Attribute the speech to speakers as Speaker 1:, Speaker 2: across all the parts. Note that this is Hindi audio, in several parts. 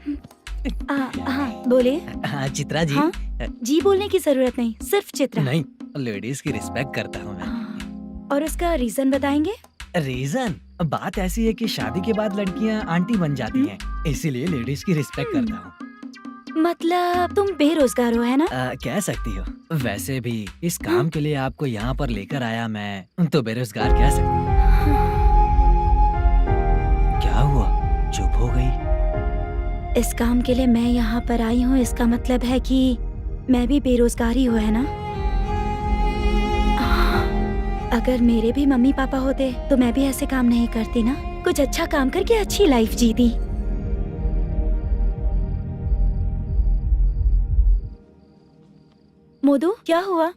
Speaker 1: हाँ बोले।
Speaker 2: हाँ चित्रा जी।
Speaker 1: हाँ? जी बोलने की जरूरत नहीं, सिर्फ चित्रा।
Speaker 2: नहीं, लेडीज की रिस्पेक्ट करता हूँ मैं।
Speaker 1: और उसका रीजन बताएंगे?
Speaker 2: रीजन बात ऐसी है कि शादी के बाद लड़कियाँ आंटी बन जाती हैं, इसीलिए लेडीज की रिस्पेक्ट करता हूँ।
Speaker 1: मतलब तुम बेरोजगार हो, है ना?
Speaker 2: कह सकती हो। वैसे भी इस काम के लिए आपको यहाँ पर लेकर आया मैं, तो बेरोजगार कह सकती हूँ। क्या हुआ, चुप हो गई?
Speaker 1: इस काम के लिए मैं यहाँ पर आई हूँ, इसका मतलब है कि मैं भी बेरोजगार ही हूँ, है ना? अगर मेरे भी मम्मी पापा होते तो मैं भी ऐसे काम नहीं करती ना, कुछ अच्छा काम करके अच्छी लाइफ जीती। मोदू क्या हुआ?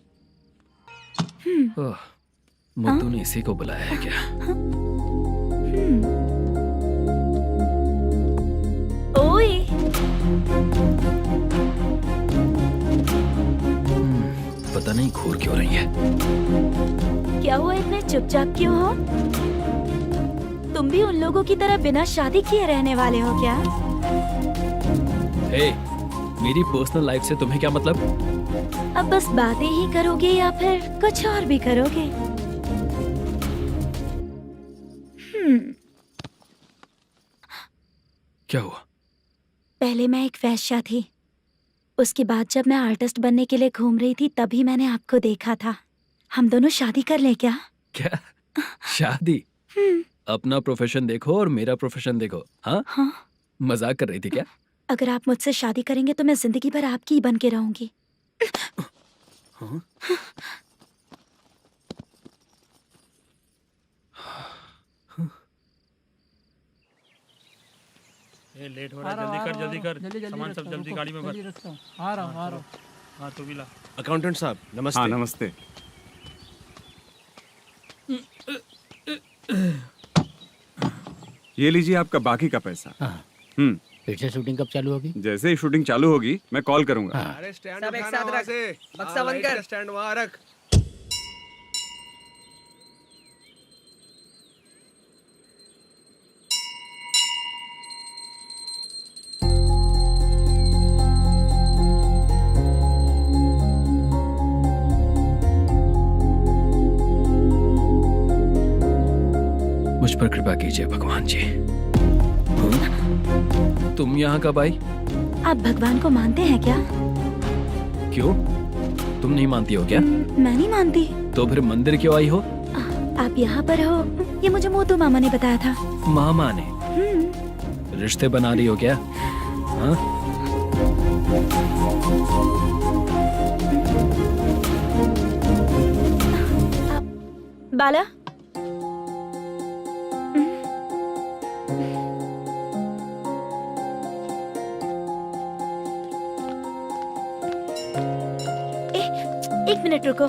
Speaker 3: मुद्दू ने इसी को बुलाया है क्या?
Speaker 1: ओए
Speaker 3: पता नहीं घूर क्यों रही है।
Speaker 1: क्या हुआ, इतने चुपचाप क्यों हो? तुम भी उन लोगों की तरह बिना शादी किए रहने वाले हो क्या?
Speaker 3: हे, मेरी पर्सनल लाइफ से तुम्हें क्या मतलब?
Speaker 1: अब बस बातें ही करोगे या फिर कुछ और भी करोगे?
Speaker 3: क्या हुआ?
Speaker 1: पहले मैं एक वेश्या थी, उसके बाद जब मैं आर्टिस्ट बनने के लिए घूम रही थी तभी मैंने आपको देखा था। हम दोनों शादी कर ले क्या?
Speaker 3: क्या शादी? अपना प्रोफेशन देखो और मेरा प्रोफेशन देखो। हाँ?
Speaker 1: हाँ?
Speaker 3: मजाक कर रही थी क्या?
Speaker 1: अगर आप मुझसे शादी करेंगे तो मैं जिंदगी भर आपकी ही बन के रहूंगी।
Speaker 3: हाँ?
Speaker 4: ये लेट हो रहा है, जल्दी कर सामान सब जल्दी गाड़ी में भर।
Speaker 5: आ रहा हूँ।
Speaker 4: हाँ तू भी ला।
Speaker 6: अकाउंटेंट साहब नमस्ते।
Speaker 7: हाँ नमस्ते। ये लीजिए आपका बाकी का पैसा।
Speaker 5: फिर से शूटिंग कब चालू होगी?
Speaker 7: जैसे ही शूटिंग चालू होगी मैं कॉल करूंगा।
Speaker 6: अरे स्टैंड सब एक साथ रख, बक्सा बंद कर, स्टैंड वहाँ रख।
Speaker 3: मुझ पर कृपा कीजिए भगवान जी। तुम यहाँ कब आई?
Speaker 1: आप भगवान को मानते हैं क्या?
Speaker 3: क्यों? तुम नहीं मानती हो क्या?
Speaker 1: मैं नहीं मानती।
Speaker 3: तो फिर मंदिर क्यों आई हो?
Speaker 1: आप यहाँ पर हो ये मुझे मोदू मामा ने बताया था।
Speaker 3: मामा ने? रिश्ते बना रही हो क्या? हाँ?
Speaker 1: बाला एक मिनट रुको।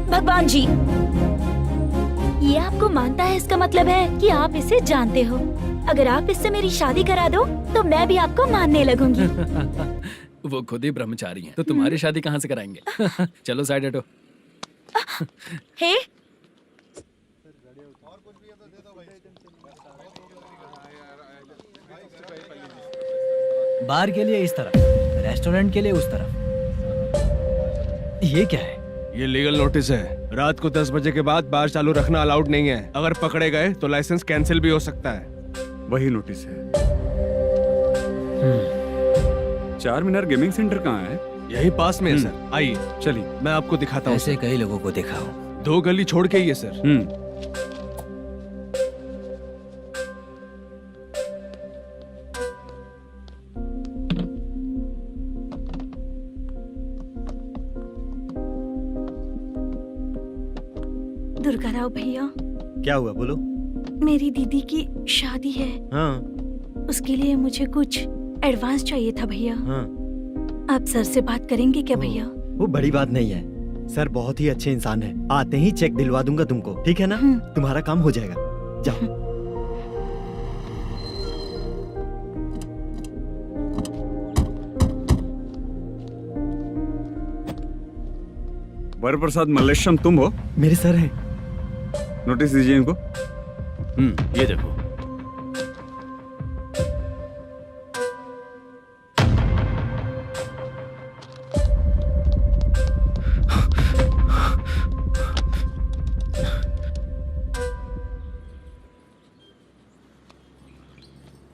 Speaker 1: भगवान जी, ये आपको मानता है, इसका मतलब है कि आप इसे जानते हो। अगर आप इससे मेरी शादी करा दो तो मैं भी आपको मानने लगूंगी।
Speaker 3: वो खुद ही ब्रह्मचारी हैं, तो तुम्हारी शादी कहाँ से कराएंगे? चलो साइड हटो।
Speaker 1: हे
Speaker 2: बार के लिए इस तरफ, रेस्टोरेंट के लिए उस तरफ। ये क्या है?
Speaker 6: ये लीगल नोटिस है। रात को 10 बजे के बाद बार चालू रखना अलाउड नहीं है। अगर पकड़े गए तो लाइसेंस कैंसिल भी हो सकता है।
Speaker 7: वही नोटिस है। चार मीनार गेमिंग सेंटर कहाँ है?
Speaker 6: यही पास में है सर, आइए
Speaker 7: चलिए
Speaker 6: मैं आपको दिखाता हूँ।
Speaker 2: ऐसे कई लोगों को देखा हूँ।
Speaker 6: 2 गली छोड़ के ही है सर।
Speaker 1: दुर्गा राव भैया,
Speaker 8: क्या हुआ बोलो।
Speaker 1: मेरी दीदी की शादी है।
Speaker 8: हाँ
Speaker 1: उसके लिए मुझे कुछ एडवांस चाहिए था भैया।
Speaker 8: हाँ
Speaker 1: आप सर से बात करेंगे क्या भैया?
Speaker 8: वो बड़ी बात नहीं है, सर बहुत ही अच्छे इंसान है। आते ही चेक दिलवा दूंगा तुमको, ठीक है ना? तुम्हारा काम हो जाएगा, जाओ।
Speaker 7: वरप्रसाद मल्लेश्वरम तुम हो?
Speaker 8: मेरे सर है।
Speaker 7: नोटिस दीजिए इनको।
Speaker 3: ये देखो।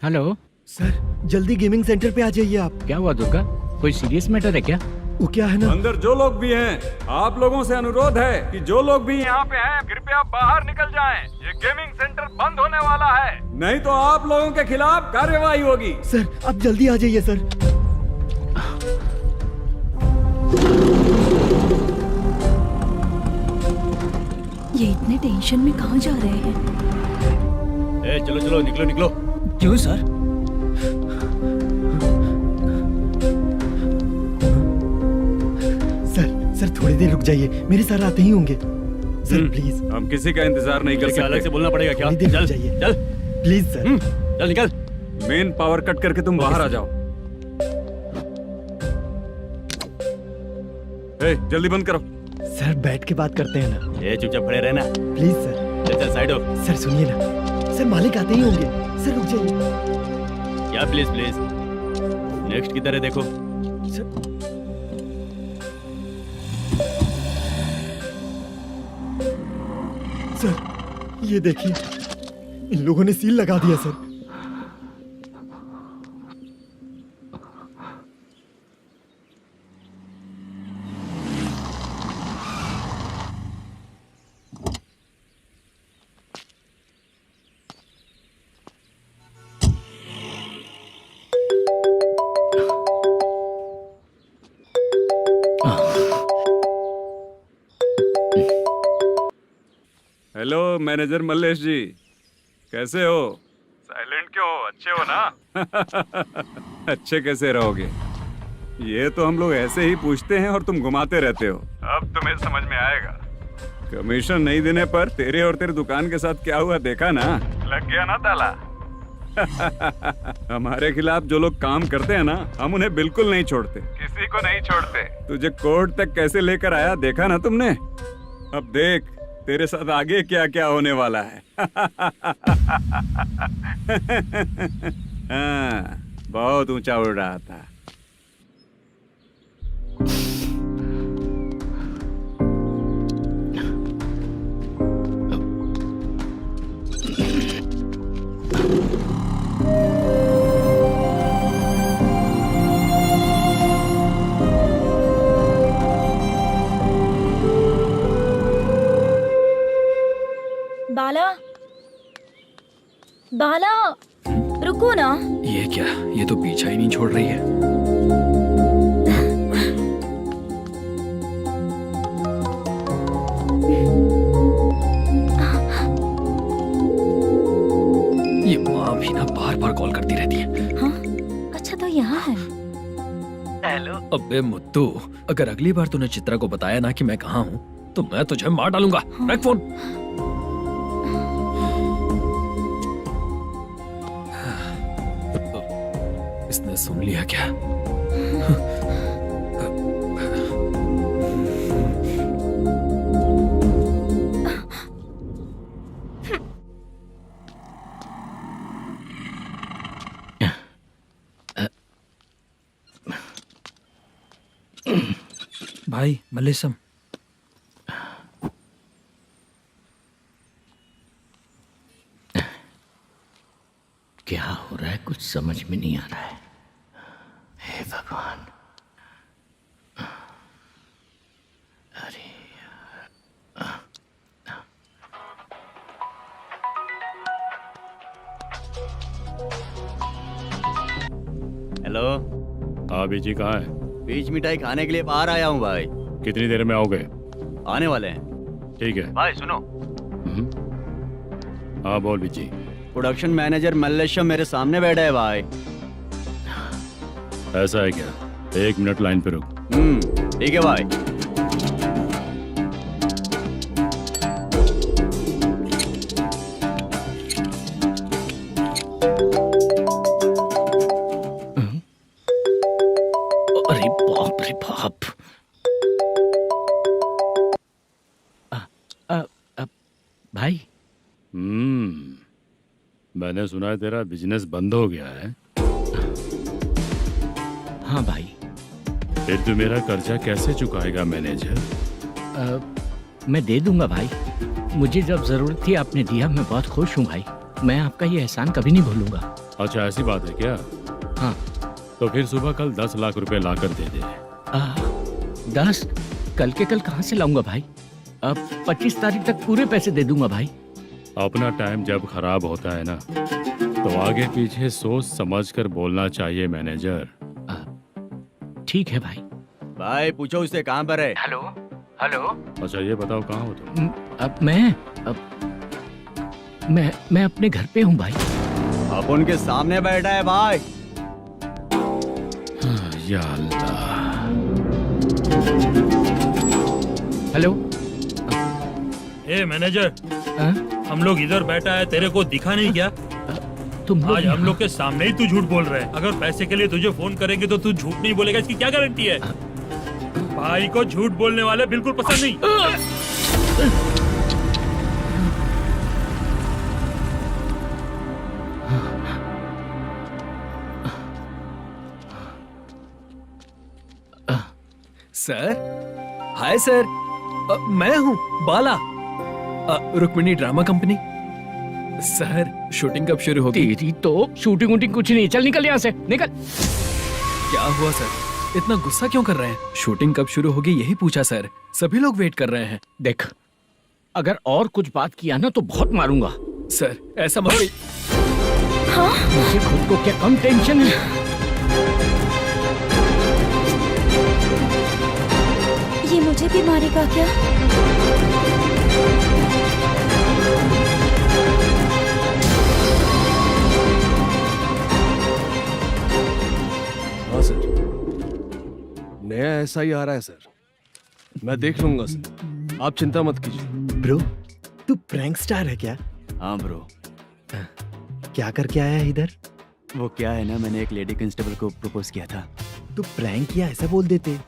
Speaker 5: हेलो।
Speaker 8: सर जल्दी गेमिंग सेंटर पे आ जाइए आप।
Speaker 5: क्या हुआ दुर्गा, कोई सीरियस मैटर है क्या?
Speaker 8: वो क्या है ना,
Speaker 7: अंदर जो लोग भी हैं, आप लोगों से अनुरोध है कि जो लोग भी यहाँ पे हैं, कृपया बाहर निकल जाएं। ये गेमिंग सेंटर बंद होने वाला है, नहीं तो आप लोगों के खिलाफ कार्यवाही होगी।
Speaker 8: सर आप जल्दी आ जाइए सर।
Speaker 1: ये इतने टेंशन में कहाँ जा रहे हैं?
Speaker 6: चलो चलो निकलो निकलो।
Speaker 2: क्यों सर?
Speaker 8: सर थोड़ी देर रुक जाइए, मेरे सर आते ही होंगे। सर प्लीज
Speaker 7: हम किसी का इंतजार नहीं कर सकते।
Speaker 6: अलग से बोलना पड़ेगा क्या?
Speaker 8: थोड़ी देर
Speaker 6: चल
Speaker 8: रुक जाइए
Speaker 6: चल
Speaker 8: प्लीज सर।
Speaker 6: चल निकल।
Speaker 7: मेन पावर कट करके तुम बाहर आ जाओ। जल्दी बंद करो।
Speaker 8: सर बैठ के बात करते हैं ना।
Speaker 6: ये चुपचाप खड़े रहना।
Speaker 8: Please sir.
Speaker 6: चल चल साइड हो।
Speaker 8: सर सुनिए ना, सर मालिक आते ही होंगे। सर रुक जाइए।
Speaker 6: क्या प्लीज प्लीज, नेक्स्ट की तरह देखो।
Speaker 8: सर ये देखिए, इन लोगों ने सील लगा दिया सर।
Speaker 7: हेलो मैनेजर मल्लेश जी, कैसे हो? साइलेंट क्यों हो? अच्छे हो ना? अच्छे कैसे रहोगे? ये तो हम लोग ऐसे ही पूछते हैं और तुम घुमाते रहते हो। अब तुम्हें समझ में आएगा। कमीशन नहीं देने पर तेरे और तेरी दुकान के साथ क्या हुआ देखा ना? लग गया ना ताला। हमारे खिलाफ जो लोग काम करते हैं ना, हम उन्हें बिल्कुल नहीं छोड़ते, किसी को नहीं छोड़ते। तुझे कोर्ट तक कैसे लेकर आया देखा ना तुमने? अब देख तेरे साथ आगे क्या क्या होने वाला है। हाँ, बहुत ऊंचा उड़ रहा था।
Speaker 1: बाला, बाला, रुको ना।
Speaker 3: ये क्या, ये तो पीछा ही नहीं छोड़ रही है। ये माँ भी ना बार बार कॉल करती रहती है।
Speaker 1: हाँ, अच्छा तो यहाँ है।
Speaker 2: हेलो।
Speaker 3: अबे मुत्तू, अगर अगली बार तूने चित्रा को बताया ना कि मैं कहाँ हूँ, तो मैं तुझे मार डालूंगा। रख फोन। इसने सुन लिया क्या? भाई मल्लेशम,
Speaker 5: क्या हो रहा है, कुछ समझ में नहीं आ रहा है। हे भगवान। अरे
Speaker 9: हेलो।
Speaker 6: हाँ बीजी कहाँ है?
Speaker 9: बीज मिठाई खाने के लिए बाहर आया हूँ भाई।
Speaker 6: कितनी देर में आओगे?
Speaker 9: आने वाले हैं।
Speaker 6: ठीक है।
Speaker 9: भाई सुनो,
Speaker 6: हाँ बोल बीजी।
Speaker 9: प्रोडक्शन मैनेजर मल्लेशम मेरे सामने बैठा है भाई।
Speaker 6: ऐसा है क्या? 1 मिनट लाइन पे रुक।
Speaker 9: ठीक है भाई।
Speaker 5: अरे बाप रे बाप। भाई।
Speaker 6: मैंने सुना है तेरा बिजनेस बंद हो गया है।
Speaker 5: हाँ भाई।
Speaker 6: फिर तू मेरा कर्जा कैसे चुकाएगा मैनेजर?
Speaker 5: मैं दे दूंगा भाई, मुझे जब जरूरत थी आपने दिया। मैं बहुत खुश हूँ भाई, मैं आपका ये एहसान कभी नहीं भूलूंगा।
Speaker 10: अच्छा ऐसी बात है क्या?
Speaker 5: हाँ।
Speaker 10: तो फिर सुबह कल 10 लाख रुपए ला कर दे दे।
Speaker 5: 10 कल के कल कहाँ से लाऊंगा भाई? अब 25 तारीख तक पूरे पैसे दे दूंगा भाई।
Speaker 10: अपना टाइम जब खराब होता है ना तो आगे पीछे सोच समझ कर बोलना चाहिए मैनेजर।
Speaker 5: ठीक है भाई।
Speaker 9: भाई पूछो उससे कहाँ पर है।
Speaker 5: Hello hello.
Speaker 10: अच्छा ये बताओ कहाँ हो तुम?
Speaker 5: अब मैं अपने घर पे हूँ भाई।
Speaker 9: अब उनके सामने बैठा है भाई।
Speaker 10: या अल्लाह।
Speaker 5: हेलो।
Speaker 4: ए मैनेजर,
Speaker 5: हाँ?
Speaker 4: हम लोग इधर बैठा है, तेरे को दिखा नहीं क्या?
Speaker 5: तुम
Speaker 4: आज हम लोग के सामने ही तू झूठ बोल रहा है। अगर पैसे के लिए तुझे फोन करेंगे तो तू झूठ नहीं बोलेगा, इसकी क्या गारंटी है? भाई को झूठ बोलने वाले बिल्कुल पसंद नहीं।
Speaker 3: सर, हाय सर, मैं हूँ Bala, Rukmini drama company. Sir shooting कब शुरू होगी?
Speaker 5: तेरी तो शूटिंग वूटिंग कुछ नहीं। चल निकल यहाँ से, निकल।
Speaker 3: क्या हुआ सर, इतना गुस्सा क्यों कर रहे हैं? शूटिंग कब शुरू होगी यही पूछा सर, सभी लोग वेट कर रहे हैं।
Speaker 5: देख, अगर और कुछ बात किया ना तो बहुत मारूंगा।
Speaker 3: सर ऐसा मत।
Speaker 5: मुझे खुद को क्या कम टेंशन है?
Speaker 1: ये मुझे भी मारेगा क्या?
Speaker 6: हाँ सर, नया ऐसा ही आ रहा है सर। मैं देख लूंगा सर, आप चिंता मत कीजिए।
Speaker 8: ब्रो, तू प्रैंक स्टार है क्या?
Speaker 9: हाँ ब्रो।
Speaker 8: क्या करके आया है इधर?
Speaker 9: वो क्या है ना, मैंने एक लेडी कांस्टेबल को प्रपोज किया था।
Speaker 8: तू प्रैंक किया ऐसा बोल देते।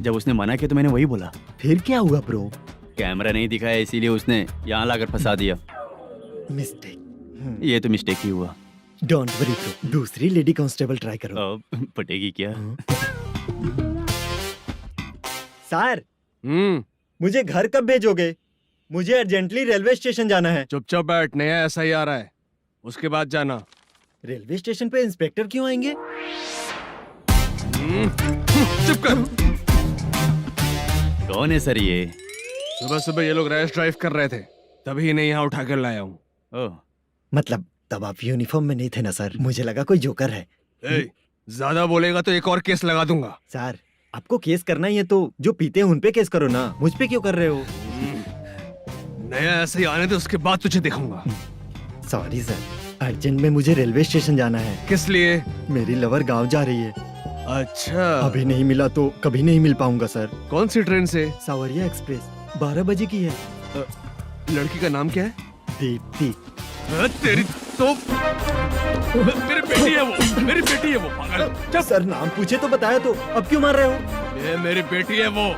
Speaker 9: जब उसने मना किया तो मैंने वही बोला।
Speaker 8: फिर क्या हुआ ब्रो?
Speaker 9: कैमरा नहीं दिखाया इसीलिए उसने यहाँ लाकर फंसा दिया।
Speaker 8: मिस्टेक।
Speaker 9: ये तो मिस्टेक ही हुआ।
Speaker 8: डोंट वरी ब्रो, दूसरी लेडी कांस्टेबल ट्राई करो।
Speaker 9: अब पटेगी क्या?
Speaker 8: सर, मुझे घर कब भेजोगे? मुझे अर्जेंटली रेलवे स्टेशन जाना है।
Speaker 6: चुपचाप बैठ, नया ऐसा ही आ रहा है, उसके बाद जाना।
Speaker 8: रेलवे स्टेशन पे इंस्पेक्टर क्यों आएंगे?
Speaker 6: चुप कर।
Speaker 9: कौन है सर ये?
Speaker 6: सुबह सुबह ये लोग रैश ड्राइव कर रहे थे, तभी इन्हें यहाँ उठा कर लाया हूँ।
Speaker 9: ओह,
Speaker 8: मतलब तब आप यूनिफॉर्म में नहीं थे ना सर, मुझे लगा कोई जोकर है।
Speaker 6: ज्यादा बोलेगा तो एक और केस लगा दूंगा।
Speaker 8: सर, आपको केस करना ही है तो जो पीते हैं उन पे केस करो ना, मुझ पे क्यों कर रहे हो?
Speaker 6: नया ऐसे ही आने दे, उसके बाद तुझे दिखाऊंगा।
Speaker 8: सॉरी सर, अर्जेंट में मुझे रेलवे स्टेशन जाना है।
Speaker 6: किस लिए?
Speaker 8: मेरी लवर गांव जा रही है।
Speaker 6: अच्छा,
Speaker 8: अभी नहीं मिला तो कभी नहीं मिल पाऊंगा सर।
Speaker 6: कौन सी ट्रेन से?
Speaker 8: सावरिया एक्सप्रेस, 12 बजे की है।
Speaker 6: लड़की का नाम क्या है?
Speaker 8: दीप्ति।
Speaker 6: तेरी तो मेरी बेटी है वो, मेरी बेटी है वो, पागल।
Speaker 8: सर नाम पूछे तो बताया तो अब क्यों मार रहे हो?
Speaker 6: ये मेरी बेटी है वो।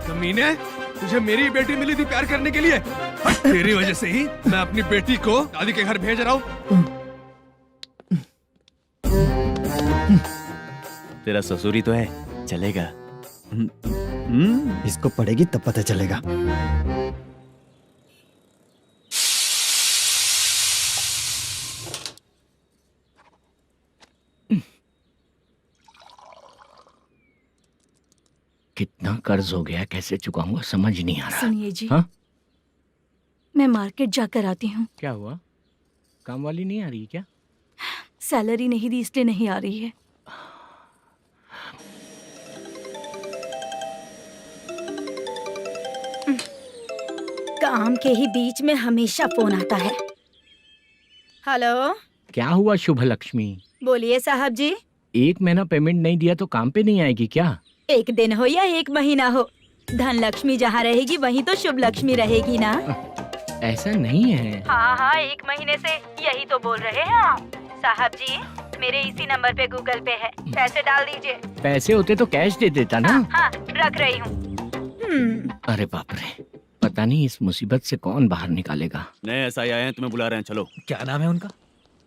Speaker 6: कमीने, तुझे मेरी बेटी मिली थी प्यार करने के लिए, तेरी वजह से ही मैं अपनी बेटी को दादी के घर भेज रहा हूँ।
Speaker 9: तेरा ससुरी तो है, चलेगा।
Speaker 8: इसको पड़ेगी तब पता चलेगा।
Speaker 5: कितना कर्ज हो गया, कैसे चुकाऊंगा समझ नहीं आ रहा।
Speaker 1: सुनिए जी,
Speaker 5: हाँ?
Speaker 1: मैं मार्केट जाकर आती हूँ।
Speaker 5: क्या हुआ? काम वाली नहीं आ रही क्या?
Speaker 1: सैलरी नहीं दी इसलिए नहीं आ रही है। काम के ही बीच में हमेशा फोन आता है। हेलो,
Speaker 5: क्या हुआ शुभ लक्ष्मी?
Speaker 1: बोलिए साहब जी।
Speaker 5: 1 महीना पेमेंट नहीं दिया तो काम पे नहीं आएगी क्या?
Speaker 1: 1 दिन हो या 1 महीना हो, धन लक्ष्मी जहाँ रहेगी वहीं तो शुभ लक्ष्मी रहेगी ना।
Speaker 5: ऐसा नहीं है।
Speaker 1: हाँ हाँ, 1 महीने से यही तो बोल रहे हैं आप। साहब जी, मेरे इसी नंबर पे गूगल पे है, पैसे डाल दीजिए।
Speaker 5: पैसे होते तो कैश दे देता ना।
Speaker 1: हाँ, रख रही हूँ।
Speaker 5: अरे बाप रे, पता नहीं इस मुसीबत से कौन बाहर निकालेगा।
Speaker 9: नए एसआई आए हैं, तुम्हें बुला रहे हैं, चलो।
Speaker 2: क्या नाम है उनका?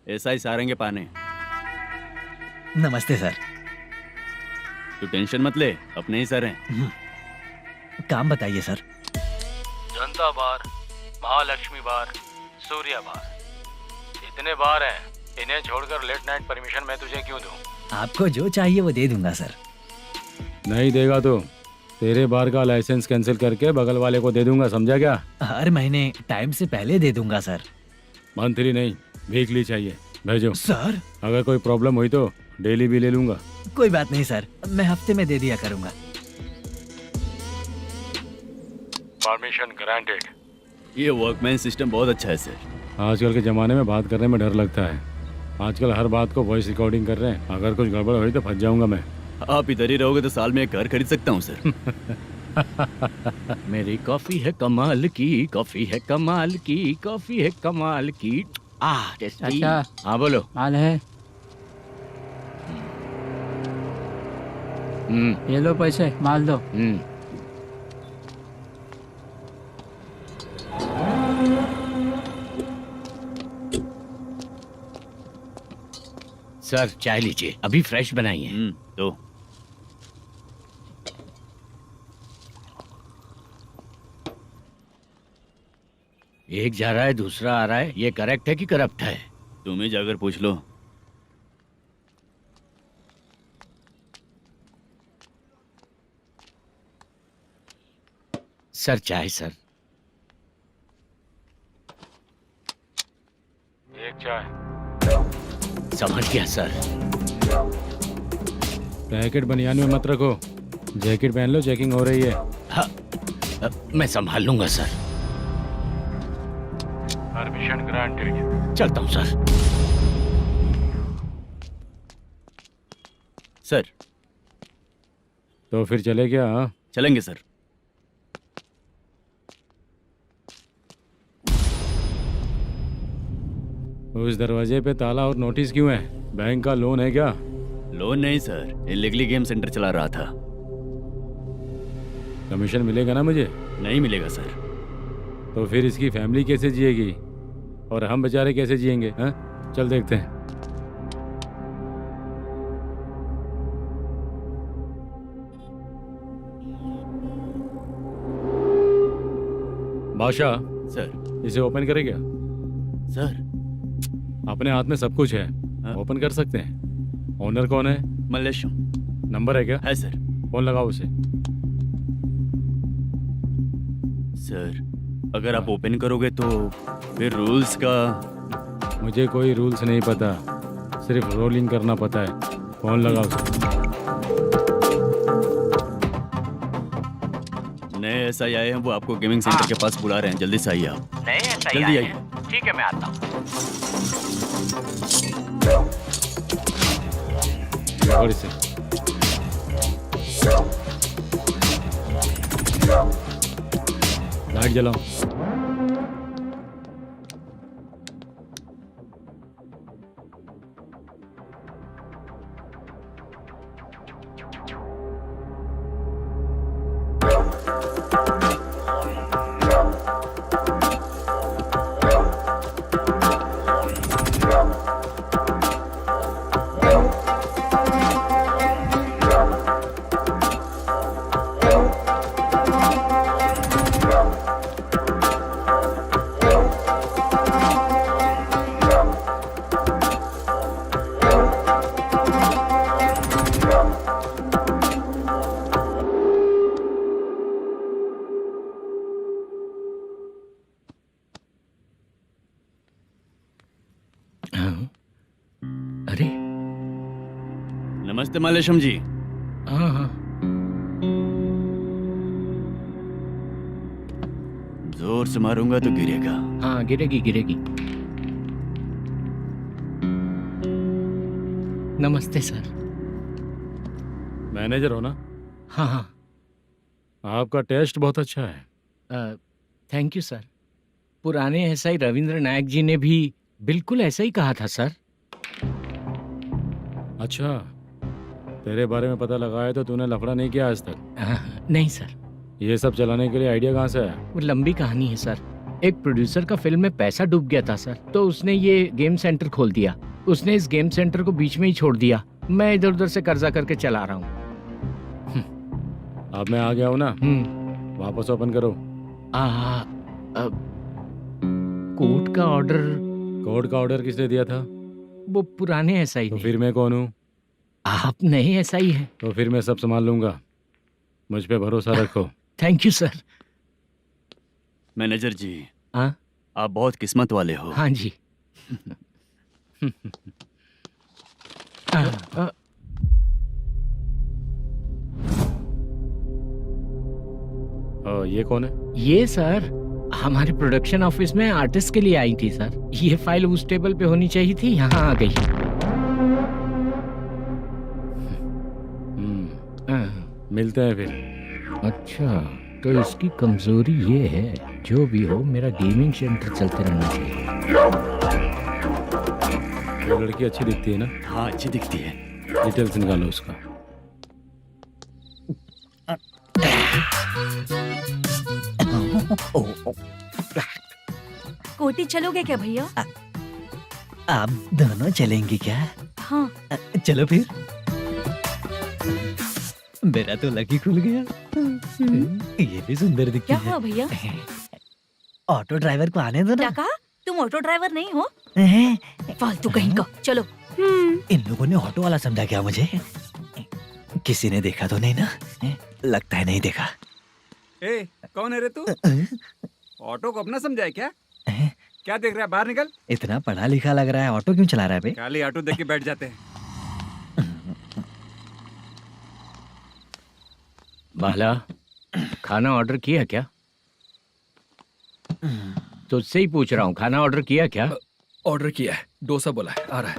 Speaker 9: एसआई सारंगे पाने।
Speaker 2: नमस्ते सर।
Speaker 9: तू टेंशन मत ले, अपने ही सर हैं।
Speaker 2: काम बताइए सर।
Speaker 11: जनता बार, महालक्ष्मी बार, सूर्या बार, इतने बार हैं, इन्हें छोड़कर लेट नाइट परमिशन मैं तुझे क्यों दूं?
Speaker 2: आपको जो चाहिए वो दे दूंगा सर।
Speaker 10: नहीं देगा तो तेरे बार का लाइसेंस कैंसिल करके बगल वाले को दे दूंगा, समझा क्या?
Speaker 2: हर महीने टाइम से पहले दे दूंगा सर।
Speaker 10: मंथली नहीं, वीकली चाहिए। भेजो।
Speaker 2: सर
Speaker 10: अगर कोई प्रॉब्लम हुई तो डेली भी ले लूंगा।
Speaker 2: कोई बात नहीं सर, मैं हफ्ते में दे दिया करूंगा।
Speaker 11: Permission granted.
Speaker 9: ये वर्कमैन सिस्टम बहुत अच्छा है सर।
Speaker 10: आजकल के ज़माने में बात करने में डर लगता है। आजकल हर बात को वॉइस रिकॉर्डिंग कर रहे हैं। अगर कुछ गड़बड़ हुई तो फंस जाऊंगा मैं।
Speaker 9: आप इधर ही रहोगे तो साल में एक घर खरीद सकता हूँ सर।
Speaker 5: मेरी कॉफी है कमाल की, कॉफी है कमाल की, कॉफी है कमाल की। टेस्टी।
Speaker 12: अच्छा।
Speaker 5: हाँ बोलो।
Speaker 12: माल है, ये लो पैसे, माल दो।
Speaker 5: सर चाय लीजिए, अभी फ्रेश बनाई है।
Speaker 9: तो
Speaker 5: एक जा रहा है दूसरा आ रहा है, ये करेक्ट है कि करप्ट है?
Speaker 9: तुम ही जाकर पूछ लो।
Speaker 5: सर चाय सर।
Speaker 11: एक चाय।
Speaker 5: समझ गया सर।
Speaker 10: पैकेट बनियान में मत रखो, जैकेट पहन लो, चेकिंग हो रही है।
Speaker 5: हाँ, मैं संभाल लूंगा सर।
Speaker 11: Permission granted.
Speaker 5: चलता हूँ सर।
Speaker 9: सर
Speaker 10: तो फिर चले क्या? हाँ?
Speaker 9: चलेंगे सर।
Speaker 10: उस दरवाजे पे ताला और नोटिस क्यों है? बैंक का लोन है क्या?
Speaker 9: लोन नहीं सर, इलीगली गेम सेंटर चला रहा था।
Speaker 10: कमीशन मिलेगा ना मुझे?
Speaker 9: नहीं मिलेगा सर।
Speaker 10: तो फिर इसकी फैमिली कैसे जिएगी और हम बेचारे कैसे जिएंगे? हाँ, चल देखते हैं। बादशाह
Speaker 9: सर।
Speaker 10: इसे ओपन करे क्या?
Speaker 9: सर
Speaker 10: अपने हाथ में सब कुछ है, ओपन कर सकते हैं। ओनर कौन है?
Speaker 9: मल्लेशम।
Speaker 10: नंबर है क्या?
Speaker 9: है सर।
Speaker 10: फोन लगाओ उसे।
Speaker 9: सर अगर आप ओपन करोगे तो फिर रूल्स का।
Speaker 10: मुझे कोई रूल्स नहीं पता, सिर्फ रोलिंग करना पता है। फोन लगाओ उसे।
Speaker 9: नए SI आए हैं, वो आपको गेमिंग सेंटर के पास बुला रहे हैं। जल्दी से आइए आप।
Speaker 5: नए SI
Speaker 9: जल्दी आइए।
Speaker 5: ठीक है मैं आता हूँ।
Speaker 10: और इसे लाइट जलाओ।
Speaker 5: अरे
Speaker 9: नमस्ते मल्लेशम जी।
Speaker 5: हाँ हाँ।
Speaker 9: जोर से मारूंगा तो गिरेगा।
Speaker 5: हाँ गिरेगी गिरेगी। नमस्ते सर।
Speaker 10: मैनेजर हो ना?
Speaker 5: हाँ हाँ।
Speaker 10: आपका टेस्ट बहुत अच्छा है।
Speaker 5: Thank you sir. पुराने SI रविंद्र नायक जी ने भी बिल्कुल ऐसा ही कहा था सर।
Speaker 10: अच्छा, तेरे बारे में पता लगा है तो तूने लफड़ा नहीं किया आज तक?
Speaker 5: नहीं सर।
Speaker 10: ये सब चलाने के लिए आइडिया कहाँ से आया?
Speaker 5: वो लंबी कहानी है सर। एक प्रोड्यूसर का फिल्म में पैसा डूब गया था सर, तो उसने ये गेम सेंटर खोल दिया। उसने इस गेम सेंटर को बीच में ही छोड़ दिया। मैं इधर उधर से कर्जा करके चला रहा हूँ।
Speaker 10: अब मैं आ गया हूँ ना, वापस ओपन करो।
Speaker 5: कोर्ट का ऑर्डर।
Speaker 10: कोर्ट का ऑर्डर किसने दिया था?
Speaker 5: वो पुराने एसआई
Speaker 10: तो
Speaker 5: ने।
Speaker 10: फिर मैं कौन हूँ?
Speaker 5: आप नए एसआई हैं।
Speaker 10: तो फिर मैं सब संभाल लूंगा, मुझ पे भरोसा रखो।
Speaker 5: Thank you sir.
Speaker 9: मैनेजर जी,
Speaker 5: हाँ
Speaker 9: आप बहुत किस्मत वाले हो।
Speaker 5: हाँ जी।
Speaker 10: ये कौन है?
Speaker 5: ये सर हमारे प्रोडक्शन ऑफिस में आर्टिस्ट के लिए आई थी सर। ये फाइल उस टेबल पे होनी चाहिए थी, यहाँ आ गई।
Speaker 10: मिलते हैं फिर।
Speaker 5: अच्छा, तो इसकी कमजोरी ये है, जो भी हो मेरा गेमिंग सेंटर चलते रहना चाहिए।
Speaker 10: वो लड़की अच्छी दिखती है ना?
Speaker 9: हाँ, अच्छी दिखती है।
Speaker 10: डिटेल्स निकालो उसका।
Speaker 1: कोटी चलोगे क्या भैया?
Speaker 2: आप दोनों चलेंगे क्या?
Speaker 1: हाँ।
Speaker 2: चलो फिर। मेरा तो लकी खुल गया। ये भी सुंदर दिखती
Speaker 1: क्या
Speaker 2: है।
Speaker 1: हुआ भैया?
Speaker 2: ऑटो ड्राइवर को आने दो
Speaker 1: क्या
Speaker 2: ना।
Speaker 1: कहा? तुम ऑटो ड्राइवर नहीं हो?
Speaker 2: हैं?
Speaker 1: फालतू कहीं का। चलो।
Speaker 2: इन लोगों ने ऑटो वाला समझा क्या मुझे? किसी ने देखा तो नहीं ना? लगता है नहीं देखा।
Speaker 7: ए, कौन है रे तू? ऑटो को अपना समझा है क्या? क्या देख रहा है? बाहर निकल।
Speaker 2: इतना पढ़ा लिखा लग रहा है, ऑटो क्यों चला रहा है बे?
Speaker 7: खाली ऑटो देख के बैठ जाते हैं।
Speaker 5: बाला, खाना ऑर्डर किया क्या? तो उससे ही पूछ रहा हूँ, खाना ऑर्डर किया क्या?
Speaker 3: ऑर्डर किया है, डोसा बोला है, आ रहा है।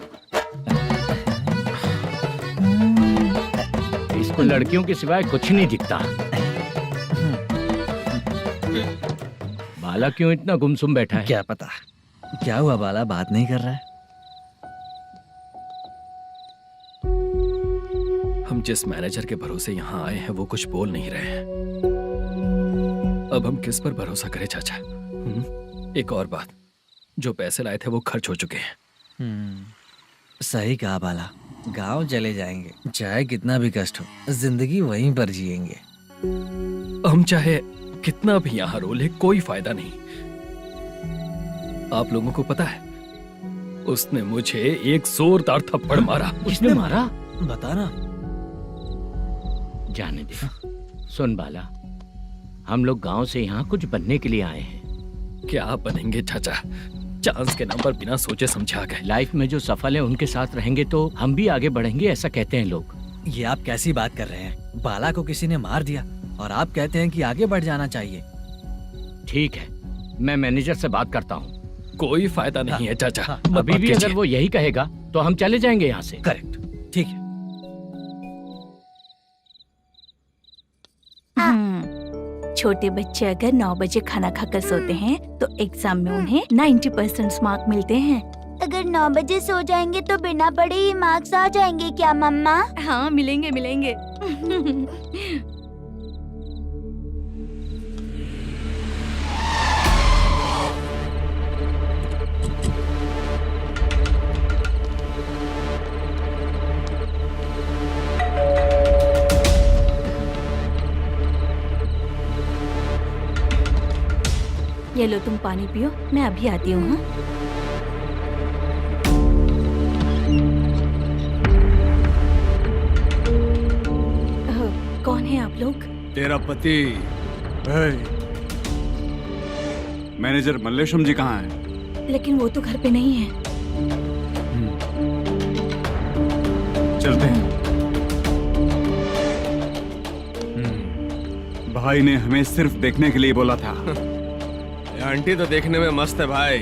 Speaker 5: इसको लड़कियों के सिवाय कुछ नहीं दिखता। बाला क्यों इतना गुमसुम बैठा है?
Speaker 2: क्या पता क्या हुआ, बाला बात नहीं कर रहा है।
Speaker 3: हम जिस मैनेजर के भरोसे यहाँ आए हैं वो कुछ बोल नहीं रहे हैं। अब हम किस पर भरोसा करें चाचा? एक और बात, जो पैसे लाए थे वो खर्च हो चुके हैं।
Speaker 2: सही कहा बाला, गांव चले जाएंगे, चाहे कितना भी कष्ट हो, जिंदगी वहीं पर जिएंगे।
Speaker 3: हम चाहे कितना भी यहाँ रो ले, कोई फायदा नहीं। आप लोगों को पता है, उसने मुझे एक जोरदार थप्पड़ मारा।
Speaker 5: उसने मारा?
Speaker 2: बता ना।
Speaker 5: जाने दे। सुन बाला, हम लोग गांव से यहाँ कुछ बनने के लिए आए हैं।
Speaker 3: क्या बनेंगे चाचा? चांस के नाम पर बिना सोचे समझे आ गए।
Speaker 5: लाइफ में जो सफल है उनके साथ रहेंगे तो हम भी आगे बढ़ेंगे, ऐसा कहते हैं लोग।
Speaker 2: ये आप कैसी बात कर रहे हैं? बाला को किसी ने मार दिया और आप कहते हैं कि आगे बढ़ जाना चाहिए।
Speaker 5: ठीक है, मैं मैनेजर से बात करता हूँ।
Speaker 3: कोई फायदा नहीं है चाचा।
Speaker 5: अभी भी अगर वो यही कहेगा तो हम चले जाएंगे यहाँ से।
Speaker 2: करेक्ट, ठीक है।
Speaker 1: छोटे बच्चे अगर 9 बजे खाना खाकर सोते हैं तो एग्जाम में उन्हें 90% मार्क मिलते हैं।
Speaker 13: अगर 9 बजे सो जाएंगे तो बिना पढ़े ही मार्क्स आ जाएंगे क्या मम्मा?
Speaker 1: हाँ, मिलेंगे मिलेंगे। ये लो, तुम पानी पियो, मैं अभी आती हूँ। हाँ? कौन है आप लोग?
Speaker 6: तेरा पति।
Speaker 7: मैनेजर मल्लेशम जी कहाँ हैं?
Speaker 1: लेकिन वो तो घर पे नहीं है।
Speaker 7: चलते हैं। भाई ने हमें सिर्फ देखने के लिए बोला था।
Speaker 6: आंटी तो देखने में मस्त है भाई।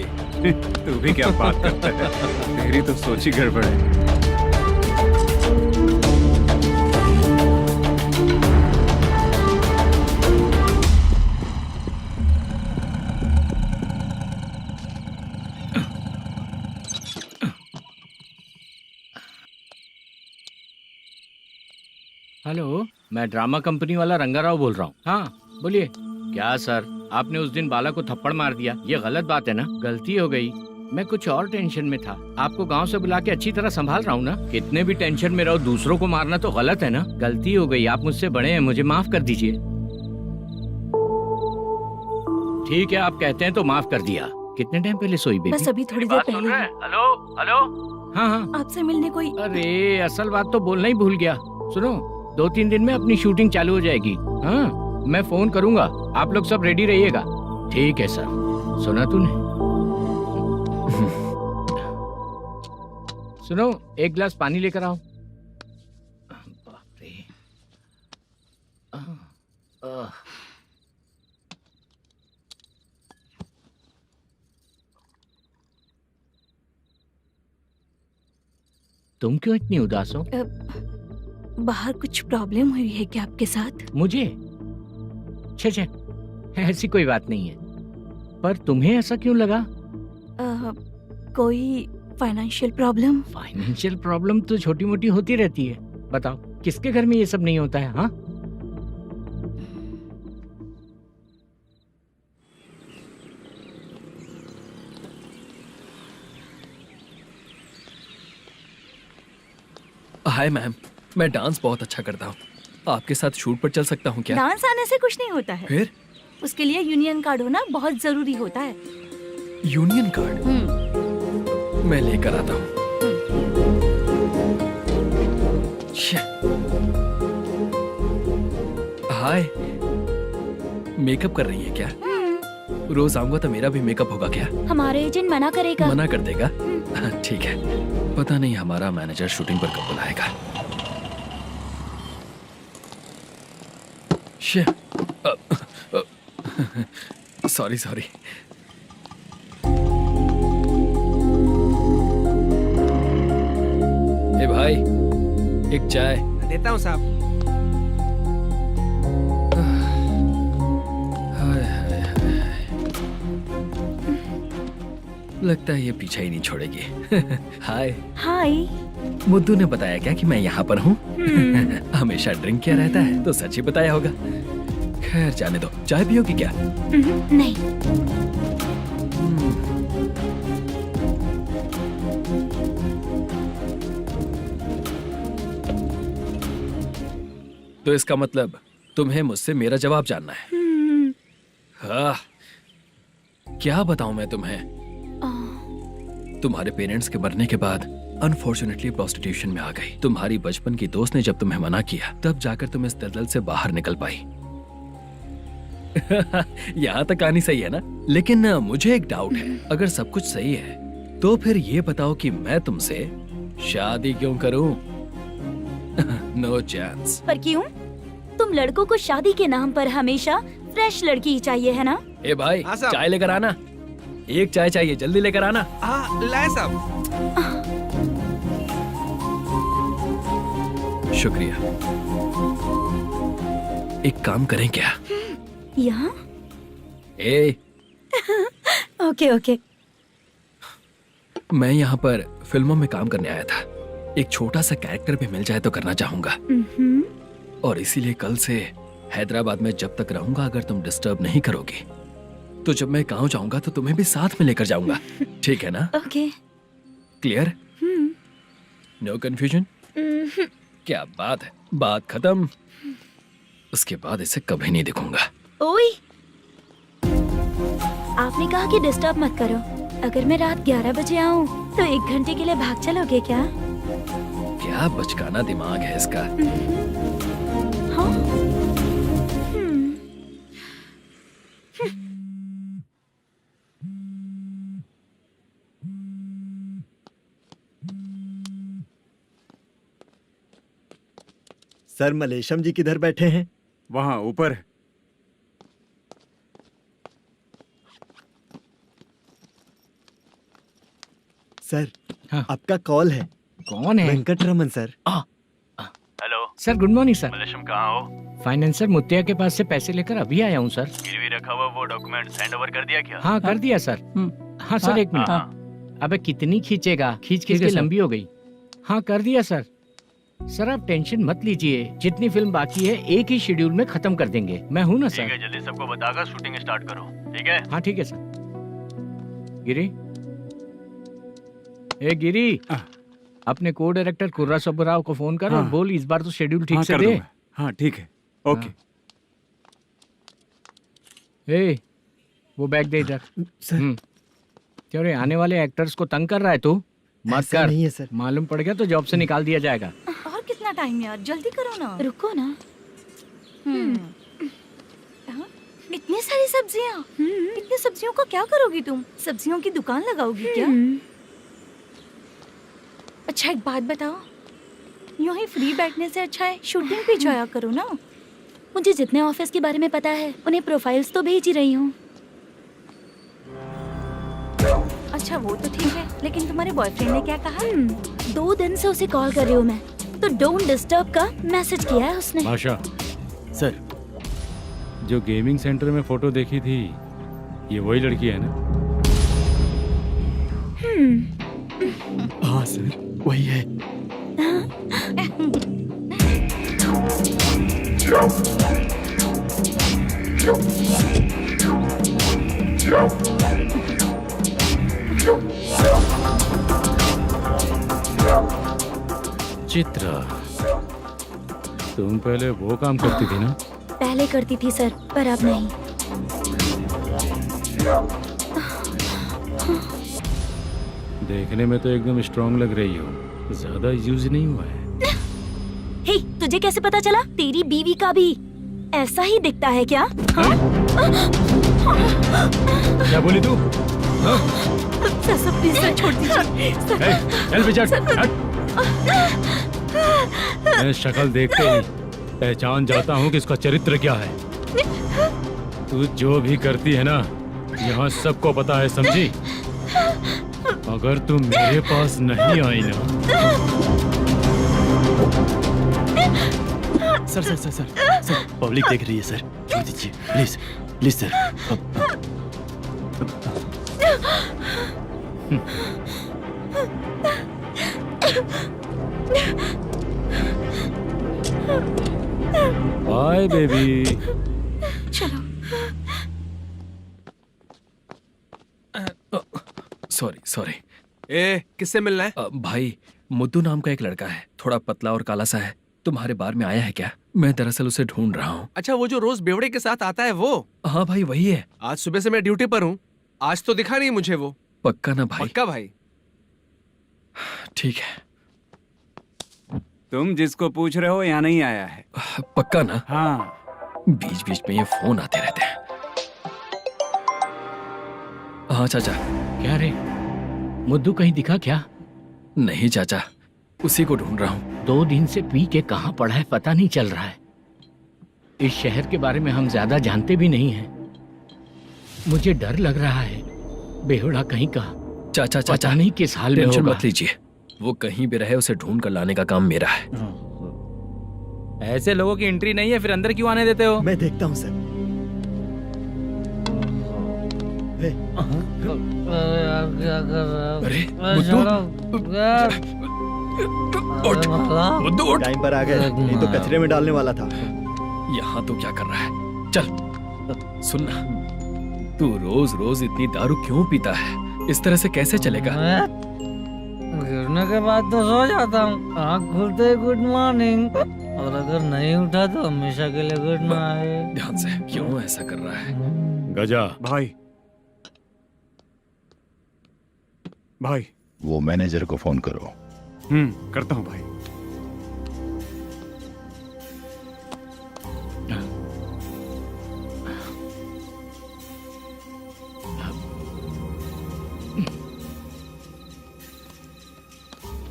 Speaker 7: तू भी क्या बात करता है? तेरी तो सोच ही गड़बड़ है।
Speaker 5: हेलो, मैं ड्रामा कंपनी वाला रंगाराव बोल रहा हूँ। हाँ बोलिए। क्या सर, आपने उस दिन बाला को थप्पड़ मार दिया, ये गलत बात है ना? गलती हो गई, मैं कुछ और टेंशन में था। आपको गांव से बुला के अच्छी तरह संभाल रहा हूँ ना। कितने भी टेंशन में रहो, दूसरों को मारना तो गलत है ना। गलती हो गई, आप मुझसे बड़े हैं, मुझे माफ कर दीजिए। ठीक है, आप कहते हैं तो माफ कर दिया। कितने टाइम पहले सोई बेबी?
Speaker 1: बस अभी थोड़ी देर पहले।
Speaker 5: हेलो हेलो हाँ हाँ।
Speaker 1: आपसे मिलने कोई।
Speaker 5: अरे असल बात तो बोलना ही भूल गया। सुनो, 2-3 दिन में अपनी शूटिंग चालू हो जाएगी। हाँ, मैं फोन करूंगा, आप लोग सब रेडी रहिएगा। ठीक है सर। सुना तूने? सुनो, एक गिलास पानी लेकर आओ। बाप रे। तुम क्यों इतनी उदास हो?
Speaker 1: बाहर कुछ प्रॉब्लम हुई है क्या आपके साथ?
Speaker 5: मुझे? छे, ऐसी कोई बात नहीं है। पर तुम्हें ऐसा क्यों लगा?
Speaker 1: कोई फाइनेंशियल प्रॉब्लम?
Speaker 5: फाइनेंशियल प्रॉब्लम तो छोटी मोटी होती रहती है। बताओ, किसके घर में ये सब नहीं होता है? हाँ,
Speaker 3: हाय मैम, मैं डांस बहुत अच्छा करता हूँ। आपके साथ शूट पर चल सकता हूँ क्या?
Speaker 1: डांस आने से कुछ नहीं होता है।
Speaker 3: फिर?
Speaker 1: उसके लिए यूनियन कार्ड होना बहुत जरूरी होता है।
Speaker 3: Union card? मैं लेकर आता हूँ। हाय, मेकअप कर रही है क्या? रोज आऊंगा तो मेरा भी मेकअप होगा क्या?
Speaker 1: हमारे एजेंट मना करेगा।
Speaker 3: मना कर देगा? ठीक है, पता नहीं हमारा मैनेजर शूटिंग पर कब बुलाएगा। सॉरी। ए भाई, एक चाय।
Speaker 6: देता हूँ साहब।
Speaker 3: लगता है ये पीछा ही नहीं छोड़ेगी। हाय।
Speaker 1: हाय।
Speaker 3: मुद्दू ने बताया क्या कि मैं यहाँ पर हूँ? हमेशा ड्रिंक किया रहता है तो सच ही बताया होगा। खैर जाने दो, चाय पियोगी क्या?
Speaker 1: नहीं।
Speaker 3: तो इसका मतलब तुम्हें मुझसे मेरा जवाब जानना है? हाँ, क्या बताऊं मैं तुम्हें? तुम्हारे पेरेंट्स के मरने के बाद अनफॉर्चुनेटली प्रोस्टिट्यूशन में आ गई। तुम्हारी बचपन की दोस्त ने जब तुम्हें मना किया, तब जाकर तुम इस दलदल से बाहर निकल पाई। यहाँ तक कहानी सही है ना? लेकिन मुझे एक डाउट है। अगर सब कुछ सही है तो फिर ये बताओ कि मैं तुमसे शादी क्यों करूं? No chance.
Speaker 1: पर क्यों? तुम लड़कों को शादी के नाम पर हमेशा फ्रेश लड़की ही चाहिए, है ना?
Speaker 3: ए भाई,
Speaker 6: हाँ साहब।
Speaker 3: चाय लेकर आना। एक चाय चाहिए, जल्दी लेकर आना।
Speaker 6: हाँ, लाए साहब।
Speaker 3: शुक्रिया। एक काम करें क्या?
Speaker 1: यहाँ?
Speaker 3: ए,
Speaker 1: ओके।
Speaker 3: मैं यहाँ पर फिल्मों में काम करने आया था। एक छोटा सा कैरेक्टर भी मिल जाए तो करना चाहूंगा। और इसीलिए कल से हैदराबाद में जब तक रहूंगा, अगर तुम डिस्टर्ब नहीं करोगी तो जब मैं गांव जाऊंगा तो तुम्हें भी साथ में लेकर जाऊंगा। ठीक है ना?
Speaker 1: ओके।
Speaker 3: क्लियर? No confusion? क्या बात है, बात खत्म। उसके बाद इसे कभी नहीं दिखूंगा।
Speaker 1: ओए, आपने कहा कि डिस्टर्ब मत करो। अगर मैं रात 11 बजे आऊँ तो 1 घंटे के लिए भाग चलोगे क्या?
Speaker 3: क्या बचकाना दिमाग है इसका।
Speaker 1: हाँ?
Speaker 8: सर, मलेशम जी किधर बैठे हैं?
Speaker 7: वहाँ ऊपर।
Speaker 8: सर,
Speaker 5: हाँ।
Speaker 8: आपका कॉल है।
Speaker 5: कौन है?
Speaker 8: Venkataraman sir.
Speaker 9: Hello
Speaker 5: sir, good morning sir.
Speaker 9: Malesham, कहाँ हो?
Speaker 5: फाइनेंसर मुत्तिया के पास से पैसे लेकर अभी आया हूँ सर।
Speaker 9: गिरवी रखा हुआ वो डॉक्यूमेंट हैंड ओवर कर दिया क्या?
Speaker 5: हाँ, कर दिया सर। हाँ सर, 1 मिनट। अबे कितनी खींचेगा? खींच के लंबी हो गई। हाँ, कर दिया सर। सर आप टेंशन मत लीजिए, जितनी फिल्म बाकी है एक ही शेड्यूल में खत्म कर देंगे। मैं हूँ ना सर।
Speaker 9: ठीक है, जल्दी सबको बताकर शूटिंग स्टार्ट करो। ठीक है?
Speaker 5: हाँ ठीक है सर। गिरी, ए गिरी, अपने को डायरेक्टर कुर्रा सुब्बराव को फोन कर और बोल इस बार तो शेड्यूल ठीक से दे।
Speaker 7: हाँ ठीक है, ओके।
Speaker 5: ए, वो बैग दे इधर। क्यों रे, आने वाले एक्टर्स को तंग कर रहा है तू? मत
Speaker 8: ऐसा
Speaker 5: कर।
Speaker 8: नहीं है सर।
Speaker 5: मालूम पड़ गया तो जॉब से निकाल दिया जाएगा।
Speaker 1: और कितना टाइम यार, जल्दी करो ना। रुको ना। हाँ? इतनी सारी सब्जियाँ, इतनी सब्जियों का क्या करोगी तुम? सब्जियों की दुकान लगाओगी क्या? अच्छा एक बात बताओ, यूं ही फ्री बैठने से अच्छा है शूटिंग पे जाया करो ना। मुझे जितने ऑफिस के बारे में पता है उन्हें प्रोफाइल्स तो भेज ही रही हूँ। अच्छा वो तो ठीक है, लेकिन तुम्हारे बॉयफ्रेंड ने क्या कहा? 2 दिन से उसे कॉल कर रही हूँ मैं, तो डोंट डिस्टर्ब का मैसेज किया है उसने।
Speaker 10: भाषा,
Speaker 8: सर
Speaker 10: जो गेमिंग सेंटर में फोटो देखी थी, ये वही लड़की है ना?
Speaker 8: हाँ सर, वही है।
Speaker 10: चित्रा, तुम पहले वो काम करती थी ना?
Speaker 1: पहले करती थी सर, पर अब नहीं।
Speaker 10: देखने में तो एकदम स्ट्रांग लग रही हो, ज्यादा यूज नहीं हुआ है।
Speaker 1: हे, तुझे कैसे पता चला? तेरी बीवी का भी ऐसा ही दिखता है क्या? हाँ?
Speaker 10: क्या बोली तू?
Speaker 1: सर प्लीज सर, छोड़ दीजिए।
Speaker 10: चल बेटा, मैं शक्ल देखते ही पहचान जाता हूँ कि इसका चरित्र क्या है। तू जो भी करती है ना, यहाँ सबको पता है, समझी? अगर तू मेरे पास नहीं आई ना।
Speaker 8: Sir sir sir sir sir, public देख रही है सर, छोड़ दीजिए please please sir.
Speaker 10: Bye baby.
Speaker 1: चलो।
Speaker 3: Sorry sorry.
Speaker 6: ए, किससे मिलना है?
Speaker 3: भाई, मुद्दू नाम का एक लड़का है, थोड़ा पतला और काला सा है। तुम्हारे बार में आया है क्या? मैं दरअसल उसे ढूंढ रहा हूँ।
Speaker 6: अच्छा, वो जो रोज बेवड़े के साथ आता है वो?
Speaker 3: हाँ भाई, वही है।
Speaker 6: आज सुबह से मैं ड्यूटी पर हूँ, आज तो दिखा नहीं मुझे वो।
Speaker 3: पक्का ना भाई?
Speaker 6: पक्का भाई।
Speaker 3: ठीक है।
Speaker 7: तुम जिसको पूछ रहे हो यहाँ नहीं आया है?
Speaker 3: पक्का ना?
Speaker 7: हाँ।
Speaker 3: बीच बीच में ये फोन आते रहते हैं। हाँ चाचा।
Speaker 5: क्या रे, मुद्दू कहीं दिखा क्या?
Speaker 3: नहीं चाचा, उसी को ढूंढ रहा हूँ।
Speaker 5: 2 दिन से पी के कहाँ पड़ा है पता नहीं चल रहा है। इस शहर के बारे में हम ज्यादा जानते भी नहीं हैं। मुझे डर लग रहा है, बेहुड़ा कहीं का।
Speaker 3: चाचा चाचा,
Speaker 5: नहीं किस हाल में
Speaker 3: टेंशन
Speaker 5: होगा।
Speaker 3: मत लीजिए, वो कहीं भी रहे उसे ढूंढ कर लाने का काम मेरा है।
Speaker 12: ऐसे लोगों की एंट्री नहीं है, फिर अंदर क्यों आने देते हो?
Speaker 8: मैं देखता हूँ सर।
Speaker 3: अरे मुद्दू उठ।
Speaker 8: टाइम पर आ गए, नहीं तो कचरे में डालने वाला था।
Speaker 3: यहाँ तो क्या कर रहा है? चल सुनना, तू रोज रोज इतनी दारू क्यों पीता है? इस तरह से कैसे चलेगा?
Speaker 12: गिरने के बाद तो सो जाता हूँ, आँख खुलते ही गुड मॉर्निंग, और अगर नहीं उठा तो हमेशा के लिए गुड नाइट।
Speaker 3: ध्यान से, क्यों ऐसा कर रहा है?
Speaker 10: गजा
Speaker 7: भाई, भाई
Speaker 11: वो मैनेजर को फोन करो।
Speaker 7: करता हूँ भाई।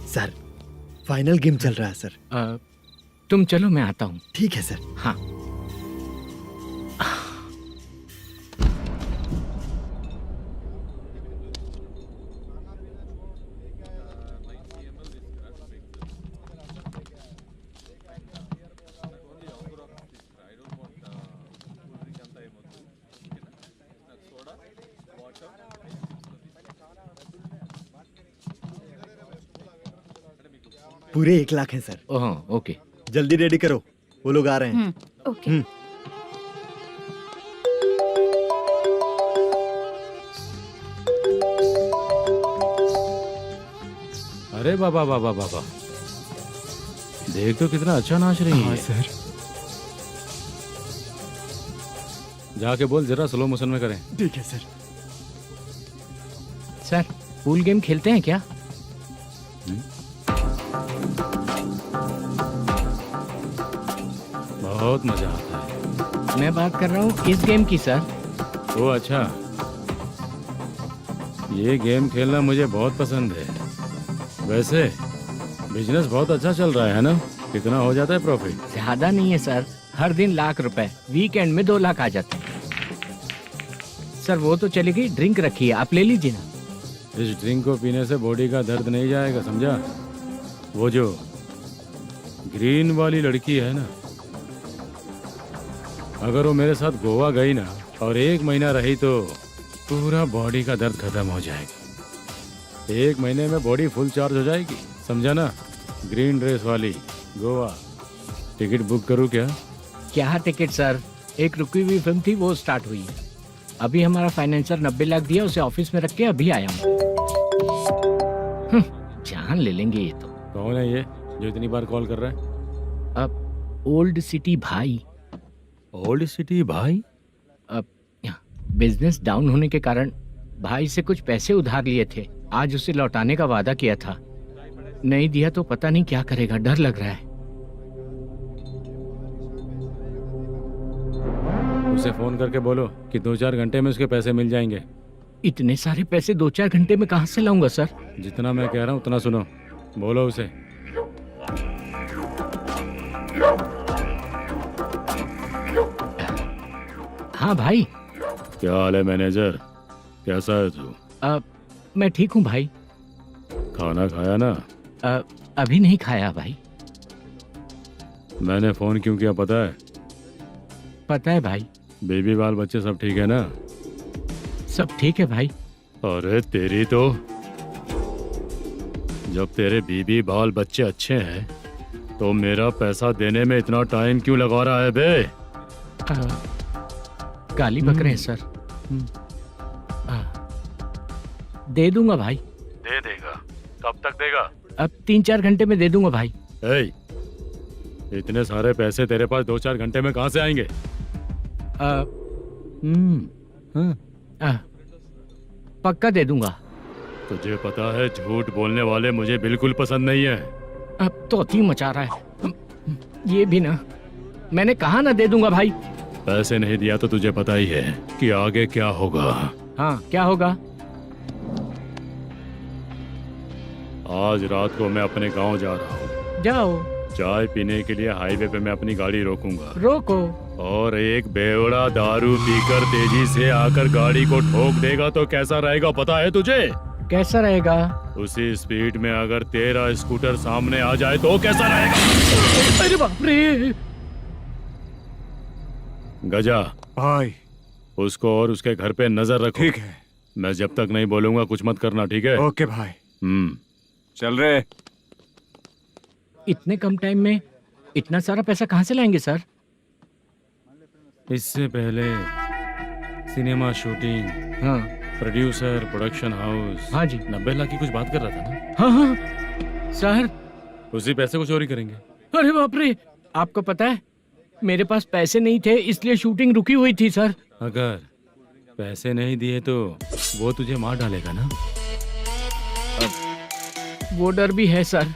Speaker 8: सर, फाइनल गेम चल रहा है सर।
Speaker 5: तुम चलो, मैं आता हूँ।
Speaker 8: ठीक है सर।
Speaker 5: हाँ।
Speaker 8: पूरे 1 लाख हैं सर।
Speaker 5: ओह, ओके।
Speaker 8: जल्दी रेडी करो, वो लोग आ रहे हैं।
Speaker 1: ओके।
Speaker 10: अरे बाबा बाबा बाबा, देख तो कितना अच्छा नाच रही है।
Speaker 8: सर।
Speaker 10: जाके बोल जरा स्लो मोशन में करें।
Speaker 8: ठीक है सर।
Speaker 5: सर, पूल गेम खेलते हैं क्या?
Speaker 10: बहुत मजा आता है।
Speaker 5: मैं बात कर रहा हूँ इस गेम की सर।
Speaker 10: ओ अच्छा, ये गेम खेलना मुझे बहुत पसंद है। वैसे बिजनेस बहुत अच्छा चल रहा है ना? कितना हो जाता है प्रॉफिट?
Speaker 5: ज्यादा नहीं है सर, हर दिन लाख रुपए, वीकेंड में 2 लाख आ जाते हैं। सर वो तो चलेगी, ड्रिंक रखी है, आप ले लीजिए ना।
Speaker 10: इस ड्रिंक को पीने से बॉडी का दर्द नहीं जाएगा, समझा? वो जो ग्रीन वाली लड़की है ना, अगर वो मेरे साथ गोवा गई ना और 1 महीना रही तो पूरा बॉडी का दर्द खत्म हो जाएगा। 1 महीने में बॉडी फुल चार्ज हो जाएगी, समझा ना? ग्रीन ड्रेस वाली गोवा। टिकट बुक करूँ क्या?
Speaker 5: क्या टिकट सर, एक रुकी हुई फिल्म थी वो स्टार्ट हुई है। अभी हमारा फाइनेंसर 90 लाख दिया, उसे ऑफिस में रख के अभी आया हूँ। जान ले लेंगे ये तो।
Speaker 10: कौन है ये जो इतनी बार कॉल कर रहा है?
Speaker 5: अब ओल्ड सिटी भाई।
Speaker 10: ओल्ड सिटी भाई?
Speaker 5: अब बिजनेस डाउन होने के कारण भाई से कुछ पैसे उधार लिए थे, आज उसे लौटाने का वादा किया था। नहीं दिया तो पता नहीं क्या करेगा, डर लग रहा है।
Speaker 10: उसे फोन करके बोलो कि 2-4 घंटे में उसके पैसे मिल जाएंगे।
Speaker 5: इतने सारे पैसे 2-4 घंटे में कहाँ से लाऊंगा सर?
Speaker 10: जितना मैं कह रहा हूँ उतना सुनो, बोलो उसे।
Speaker 5: हाँ भाई।
Speaker 10: क्या हाल है मैनेजर, कैसा है तू?
Speaker 5: मैं ठीक हूँ भाई।
Speaker 10: खाना खाया ना?
Speaker 5: अभी नहीं खाया भाई।
Speaker 10: मैंने फोन क्यों किया पता है?
Speaker 5: पता है भाई।
Speaker 10: बेबी बाल बच्चे सब ठीक है ना?
Speaker 5: सब ठीक है भाई।
Speaker 10: अरे तेरी तो, जब तेरे बीबी बाल बच्चे अच्छे हैं तो मेरा पैसा देने में इतना टाइम क्यों लगा रहा है बे?
Speaker 5: गाली बक रहे हैं सर। दे दूंगा भाई।
Speaker 10: दे देगा? कब तक देगा?
Speaker 5: अब 3-4 घंटे में दे दूंगा भाई।
Speaker 10: इतने सारे पैसे तेरे पास 2-4 घंटे में कहाँ से आएंगे?
Speaker 5: पक्का दे दूंगा।
Speaker 10: तुझे पता है झूठ बोलने वाले मुझे बिल्कुल पसंद नहीं है।
Speaker 5: अब तोती मचा रहा है ये भी ना। मैंने कहा ना दे दूंगा भाई।
Speaker 10: पैसे नहीं दिया तो तुझे पता ही है कि आगे क्या होगा।
Speaker 5: हाँ क्या होगा?
Speaker 10: आज रात को मैं अपने गांव जा रहा हूँ।
Speaker 5: जाओ।
Speaker 10: चाय पीने के लिए हाईवे पे मैं अपनी गाड़ी रोकूंगा।
Speaker 5: रोको।
Speaker 10: और एक बेवड़ा दारू पीकर तेजी से आकर गाड़ी को ठोक देगा तो कैसा रहेगा पता है तुझे?
Speaker 5: कैसा रहेगा?
Speaker 10: उसी स्पीड में अगर तेरा स्कूटर सामने आ जाए तो कैसा रहेगा?
Speaker 5: अरे बाप रे।
Speaker 10: गजा
Speaker 7: भाई,
Speaker 10: उसको और उसके घर पे नजर रखो।
Speaker 7: ठीक है।
Speaker 10: मैं जब तक नहीं बोलूंगा कुछ मत करना, ठीक है?
Speaker 7: ओके भाई। चल रहे।
Speaker 5: इतने कम टाइम में इतना सारा पैसा कहाँ से लाएंगे सर?
Speaker 10: इससे पहले सिनेमा शूटिंग,
Speaker 5: हाँ,
Speaker 10: प्रोड्यूसर, प्रोडक्शन हाउस।
Speaker 5: हाँ जी।
Speaker 10: 90 लाख की कुछ बात कर रहा था ना?
Speaker 5: हाँ हाँ सर।
Speaker 10: उसी पैसे को चोरी करेंगे।
Speaker 5: अरे बाप रे, आपको पता है मेरे पास पैसे नहीं थे इसलिए शूटिंग रुकी हुई थी सर।
Speaker 10: अगर पैसे नहीं दिए तो वो तुझे मार डालेगा ना?
Speaker 5: वो डर भी है सर।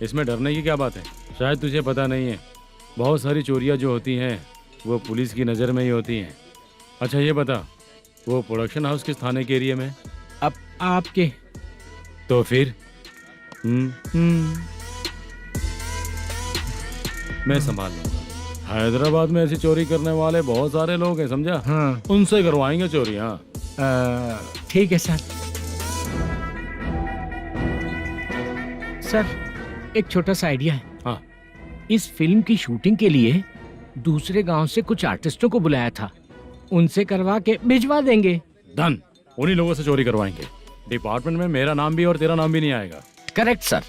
Speaker 10: इसमें डरने की क्या बात है? शायद तुझे पता नहीं है, बहुत सारी चोरियां जो होती हैं वो पुलिस की नज़र में ही होती हैं। अच्छा ये बता, वो प्रोडक्शन हाउस किस थाने के एरिया में?
Speaker 5: अब आपके।
Speaker 10: तो फिर मैं संभाल लूंगा। हैदराबाद में ऐसी चोरी करने वाले बहुत सारे लोग हैं, समझा?
Speaker 5: हाँ।
Speaker 10: उनसे करवाएंगे चोरी। हाँ
Speaker 5: ठीक है सर। सर एक छोटा सा आइडिया है।
Speaker 10: हाँ।
Speaker 5: इस फिल्म की शूटिंग के लिए दूसरे गांव से कुछ आर्टिस्टों को बुलाया था, उनसे करवा के भिजवा देंगे।
Speaker 10: डन, उन्हीं लोगों से चोरी करवाएंगे। डिपार्टमेंट में मेरा नाम भी और तेरा नाम भी नहीं आएगा।
Speaker 5: Correct sir.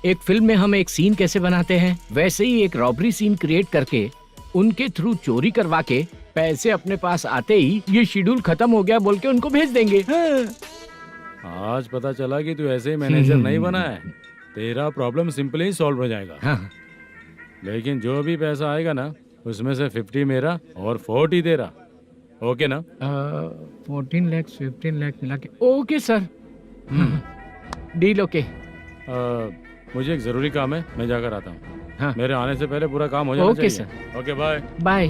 Speaker 5: एक फिल्म में हम एक सीन कैसे बनाते हैं वैसे ही एक रॉबरी सीन क्रिएट करके उनके थ्रू चोरी करवा के पैसे अपने पास आते ही ये शेड्यूल खत्म हो गया बोल के उनको भेज देंगे।
Speaker 10: आज पता चला कि तू ऐसे ही मैनेजर नहीं बना है। तेरा प्रॉब्लम सिंपली ही सॉल्व हो जाएगा।
Speaker 5: हाँ।
Speaker 10: लेकिन जो भी पैसा आएगा ना उसमें से 50 मेरा और 40 तेरा। ओके ना?
Speaker 5: 14 लाख 15 लाख मिला के। Okay sir. Deal okay.
Speaker 10: मुझे एक जरूरी काम है, मैं जाकर आता हूँ।
Speaker 5: हाँ।
Speaker 10: मेरे आने से पहले पूरा काम हो जाना
Speaker 5: ओके
Speaker 10: चाहिए। Okay bye.
Speaker 5: Bye.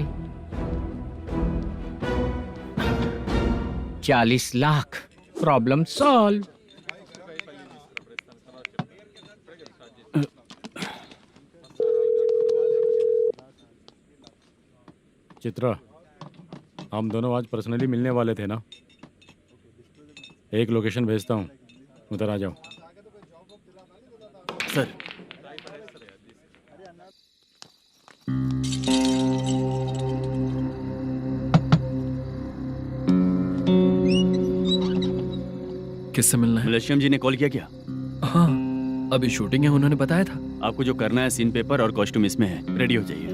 Speaker 5: 40 lakh, problem solve.
Speaker 10: Chitra, हम दोनों आज पर्सनली मिलने वाले थे ना? एक लोकेशन भेजता हूँ, उधर आ जाओ।
Speaker 9: सर
Speaker 3: किससे मिलना है?
Speaker 9: मलेशियम जी ने कॉल किया क्या?
Speaker 3: हाँ, अभी शूटिंग है, उन्होंने बताया था।
Speaker 9: आपको जो करना है, सीन पेपर और कॉस्ट्यूम इसमें है, रेडी हो जाइए।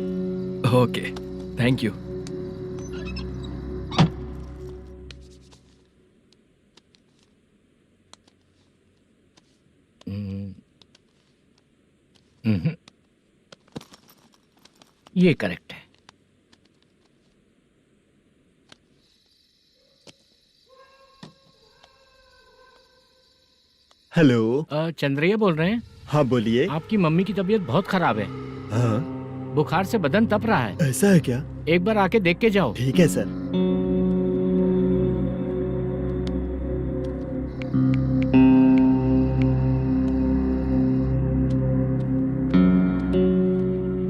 Speaker 3: Okay, thank you.
Speaker 5: ये करेक्ट है।
Speaker 8: हेलो।
Speaker 5: चंद्रैया बोल रहे हैं?
Speaker 8: हाँ बोलिए।
Speaker 5: आपकी मम्मी की तबीयत बहुत खराब है।
Speaker 8: हाँ
Speaker 5: बुखार से बदन तप रहा है।
Speaker 8: ऐसा है क्या?
Speaker 5: एक बार आके देख के जाओ।
Speaker 8: ठीक है सर।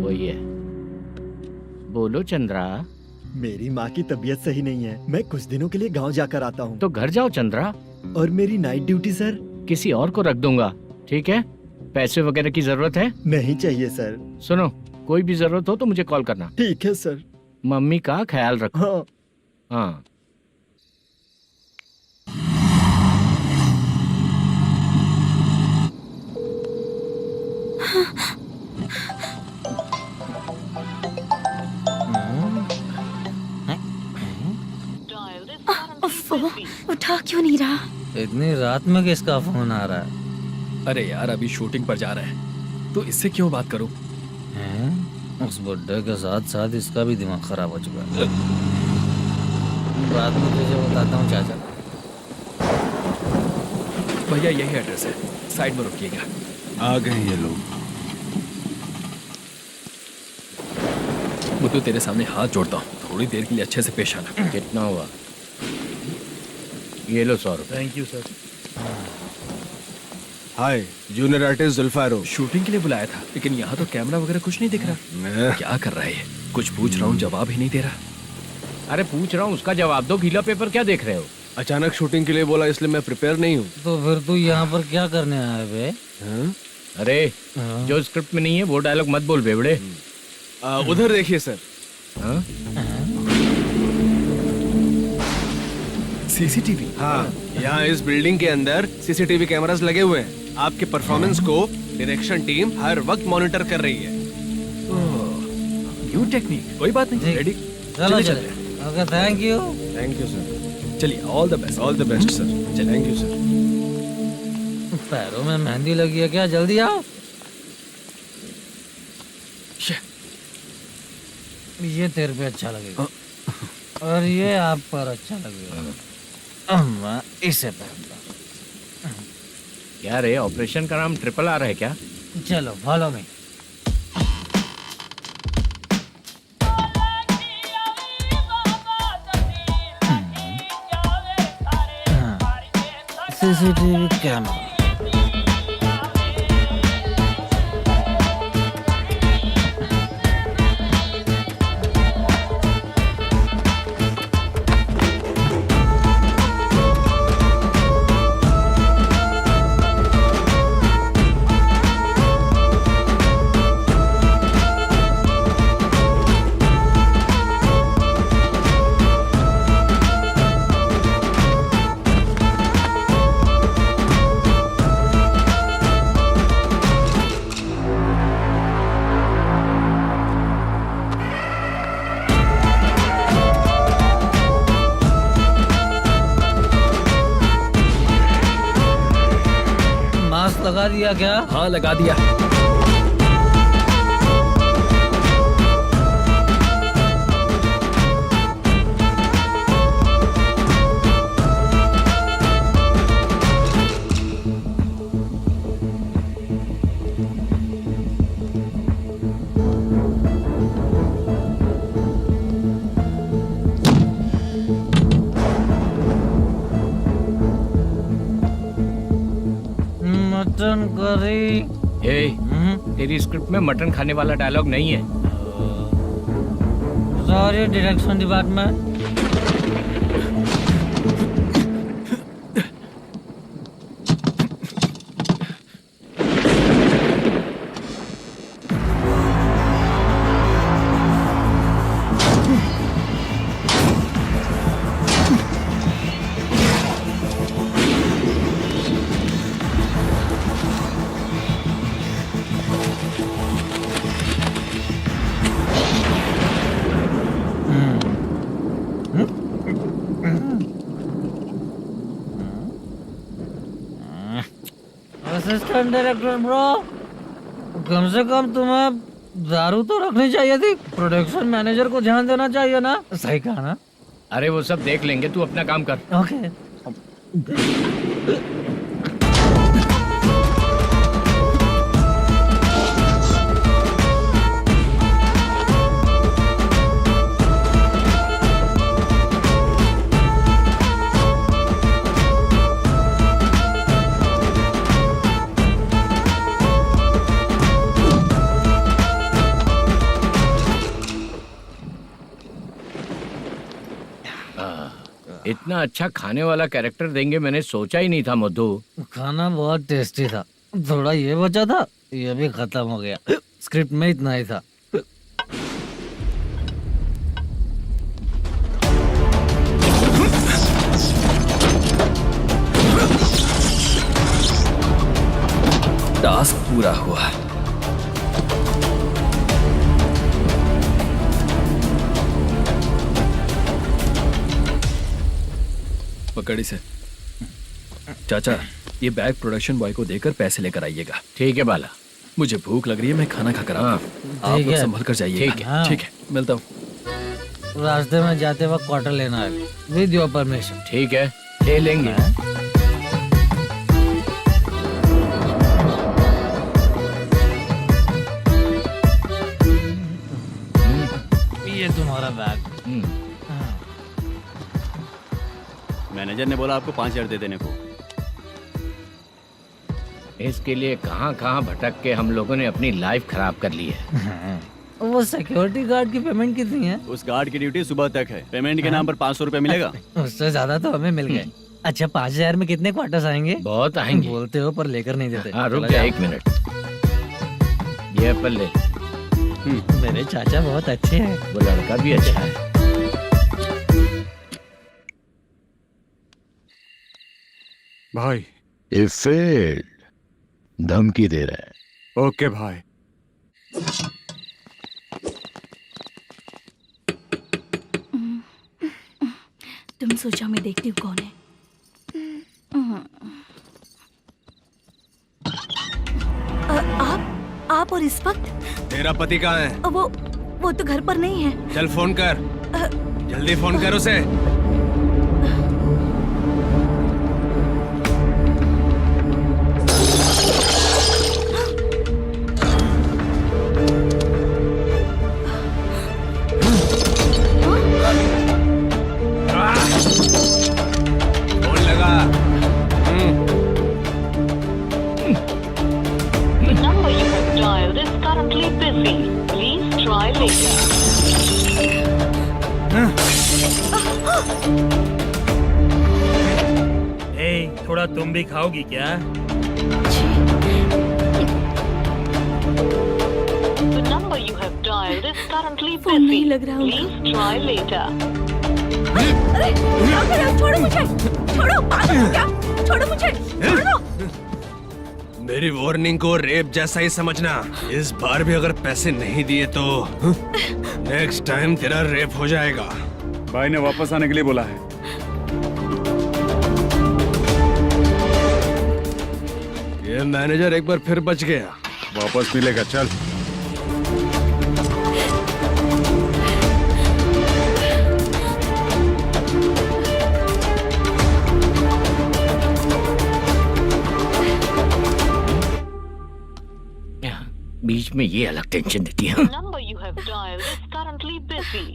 Speaker 5: वही है। बोलो चंद्रा।
Speaker 8: मेरी माँ की तबीयत सही नहीं है, मैं कुछ दिनों के लिए गांव जाकर आता हूँ।
Speaker 5: तो घर जाओ चंद्रा।
Speaker 8: और मेरी नाइट ड्यूटी सर?
Speaker 5: किसी और को रख दूंगा, ठीक है? पैसे वगैरह की जरूरत है?
Speaker 8: नहीं चाहिए सर।
Speaker 5: सुनो, कोई भी जरूरत हो तो मुझे कॉल करना।
Speaker 8: ठीक है सर।
Speaker 5: मम्मी का ख्याल रखो।
Speaker 8: हाँ।
Speaker 5: हाँ।
Speaker 1: उठा क्यों नहीं रहा?
Speaker 12: इतनी रात में किसका फोन आ रहा है?
Speaker 3: अरे यार, अभी शूटिंग पर जा रहे हैं, तो इससे क्यों बात करूं?
Speaker 12: हैं? उस बुड्ढे के साथ साथ इसका भी दिमाग खराब हो चुका है। रात में तुझे बताता हूँ चाचा।
Speaker 3: भैया यही एड्रेस है, साइड में रुकिएगा।
Speaker 6: आ गए ये लोग।
Speaker 3: मुझे तेरे सामने हाथ जोड़ता हूँ, थोड़ी देर के लिए अच्छे से पेश आना।
Speaker 5: कितना हुआ? ये लो 100 रुपए।
Speaker 4: Thank you sir.
Speaker 6: Hi, junior artist जुल्फारो।
Speaker 3: शूटिंग के लिए बुलाया था, लेकिन यहाँ तो कैमरा वगैरह कुछ नहीं दिख रहा। क्या कर रहा है ये? कुछ पूछ रहा हूँ, जवाब ही नहीं दे रहा।
Speaker 5: अरे पूछ रहा हूँ, उसका जवाब दो। गीला पेपर क्या देख रहे हो?
Speaker 6: अचानक शूटिंग के लिए बोला, इसलिए मैं प्रिपेयर नहीं हूँ।
Speaker 12: तो फिर तू यहाँ पर क्या करने आया बे?
Speaker 5: अरे जो स्क्रिप्ट में नहीं है वो डायलॉग मत बोल बेवड़े।
Speaker 6: उधर देखिए सर।
Speaker 3: सीसीटीवी?
Speaker 6: हाँ, यहाँ इस बिल्डिंग के अंदर सीसीटीवी कैमरास लगे हुए हैं। आपके परफॉर्मेंस को डायरेक्शन टीम हर वक्त मॉनिटर कर रही है।
Speaker 3: न्यू टेक्निक, कोई बात नहीं। रेडी?
Speaker 12: चलो चले। Okay, thank you.
Speaker 6: Thank you sir.
Speaker 3: चलिए, all the best.
Speaker 6: All the best sir. Thank you sir.
Speaker 12: पैरों में मेहंदी लगी है क्या? जल्दी आओ। ये तेरे पे अच्छा लगेगा और ये आप पर अच्छा लगेगा। मैं इसे पहनता।
Speaker 5: क्या रे, ऑपरेशन का नाम ट्रिपल आर है क्या?
Speaker 12: चलो फॉलो मी। CCTV camera. लगा दिया क्या?
Speaker 3: हाँ, लगा दिया।
Speaker 12: Mutton curry.
Speaker 5: तेरी स्क्रिप्ट में मटन खाने वाला डायलॉग नहीं है।
Speaker 12: Sorry direction department. Assistant director bro, कम से कम तुम्हें दारू तो रखनी चाहिए थी। प्रोडक्शन मैनेजर को ध्यान देना चाहिए ना। सही कहा ना?
Speaker 5: अरे वो सब देख लेंगे, तू अपना काम कर।
Speaker 12: ओके।
Speaker 5: इतना अच्छा खाने वाला कैरेक्टर देंगे मैंने सोचा ही नहीं था मधु।
Speaker 12: खाना बहुत टेस्टी था। थोड़ा ये बचा था, ये भी खत्म हो गया। स्क्रिप्ट में इतना ही था।
Speaker 3: टास्क पूरा हुआ। पकड़ी से चाचा, ये बैग प्रोडक्शन बॉय को देकर पैसे लेकर आइएगा।
Speaker 5: ठीक है बाला।
Speaker 3: मुझे भूख लग रही है, मैं खाना खाकर आता हूँ। आप लोग संभल कर जाइए।
Speaker 5: ठीक है।
Speaker 3: ठीक है, मिलता हूँ।
Speaker 12: रास्ते में जाते वक्त क्वार्टर लेना है, विद योर परमिशन।
Speaker 5: ठीक है, ले लेंगे।
Speaker 12: ये तुम्हारा बैग।
Speaker 9: मैनेजर ने बोला आपको 5,000 दे देने को।
Speaker 5: इसके लिए कहाँ कहाँ भटक के हम लोगों ने अपनी लाइफ खराब कर ली है।
Speaker 12: वो सिक्योरिटी गार्ड की पेमेंट कितनी है?
Speaker 9: उस गार्ड की ड्यूटी सुबह तक है। पेमेंट के नाम पर 500 रुपए मिलेगा।
Speaker 12: उससे ज्यादा तो हमें मिल गए। अच्छा 5,000 में कितने क्वार्टर्स आएंगे?
Speaker 5: बहुत आएंगे।
Speaker 12: बोलते हो पर लेकर नहीं देते।
Speaker 5: हाँ रुक जा 1 मिनट। ये एप्पल ले।
Speaker 12: मेरे चाचा बहुत अच्छे हैं।
Speaker 5: वो लड़का भी अच्छा है।
Speaker 7: भाई
Speaker 11: ये फेल्ड धमकी दे रहा है।
Speaker 7: ओके भाई।
Speaker 1: तुम सोचो मैं देखती हूँ कौन है। आप और इस वक्त?
Speaker 6: तेरा पति कहाँ है?
Speaker 1: वो तो घर पर नहीं है।
Speaker 6: चल फोन कर, जल्दी फोन कर उसे। फोन लगा।
Speaker 14: number you have dialed is currently busy. Please try later.
Speaker 4: थोड़ा तुम भी खाओगी क्या?
Speaker 14: The number you have dialed is currently
Speaker 1: phone नहीं
Speaker 14: busy.
Speaker 1: लग रहा होगा।
Speaker 14: Please try later.
Speaker 1: अरे क्या कर रहे हो? छोड़ो मुझे, छोड़ो, पागल हो क्या? छोड़ो मुझे, छोड़ो।
Speaker 6: मेरी वार्निंग को रेप जैसा ही समझना। इस बार भी अगर पैसे नहीं दिए तो नेक्स्ट टाइम तेरा रेप हो जाएगा।
Speaker 7: भाई ने वापस आने के लिए बोला है।
Speaker 6: ये मैनेजर एक बार फिर बच गया।
Speaker 7: वापस मिलेगा, चल।
Speaker 5: बीच में ये अलग टेंशन देती है।
Speaker 14: The number you have dialed is currently busy.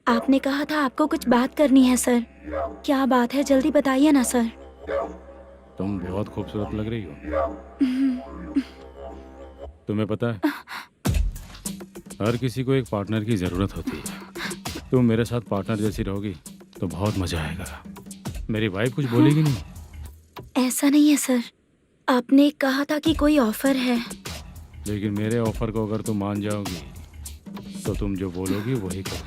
Speaker 1: आपने कहा था आपको कुछ बात करनी है सर। क्या बात है, जल्दी बताइए ना सर।
Speaker 10: तुम बहुत खूबसूरत लग रही हो। तुम्हें पता है, हर किसी को एक पार्टनर की जरूरत होती है। तुम मेरे साथ पार्टनर जैसी रहोगी तो बहुत मजा आएगा। मेरी वाइफ कुछ बोलेगी नहीं?
Speaker 1: ऐसा नहीं है सर, आपने कहा था कि कोई ऑफर है।
Speaker 10: लेकिन मेरे ऑफर को अगर तुम मान जाओगी तो तुम जो बोलोगी वही करो।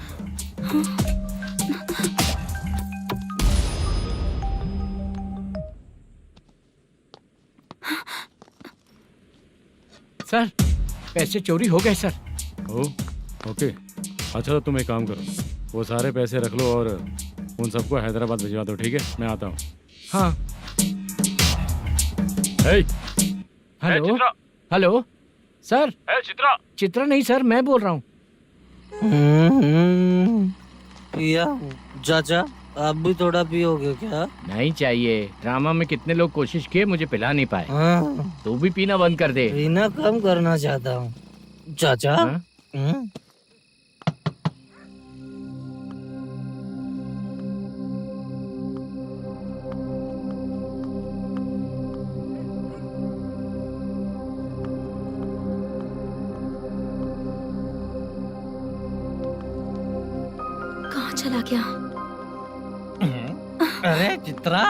Speaker 5: सर, पैसे चोरी हो गए सर।
Speaker 10: ओके, अच्छा तो तुम एक काम करो, वो सारे पैसे रख लो और उन सबको हैदराबाद भिजवा दो, ठीक है? मैं आता हूँ।
Speaker 5: हाँ। Hello hello sir.
Speaker 3: Chitra?
Speaker 5: Chitra नहीं सर, मैं बोल रहा हूँ।
Speaker 12: या चाचा, आप भी थोड़ा पियोगे क्या?
Speaker 5: नहीं चाहिए। ड्रामा में कितने लोग कोशिश किए, मुझे पिला नहीं पाए। तू भी पीना बंद कर दे।
Speaker 12: पीना कम करना चाहता हूँ चाचा।
Speaker 1: कहाँ चला गया?
Speaker 12: अरे चित्रा,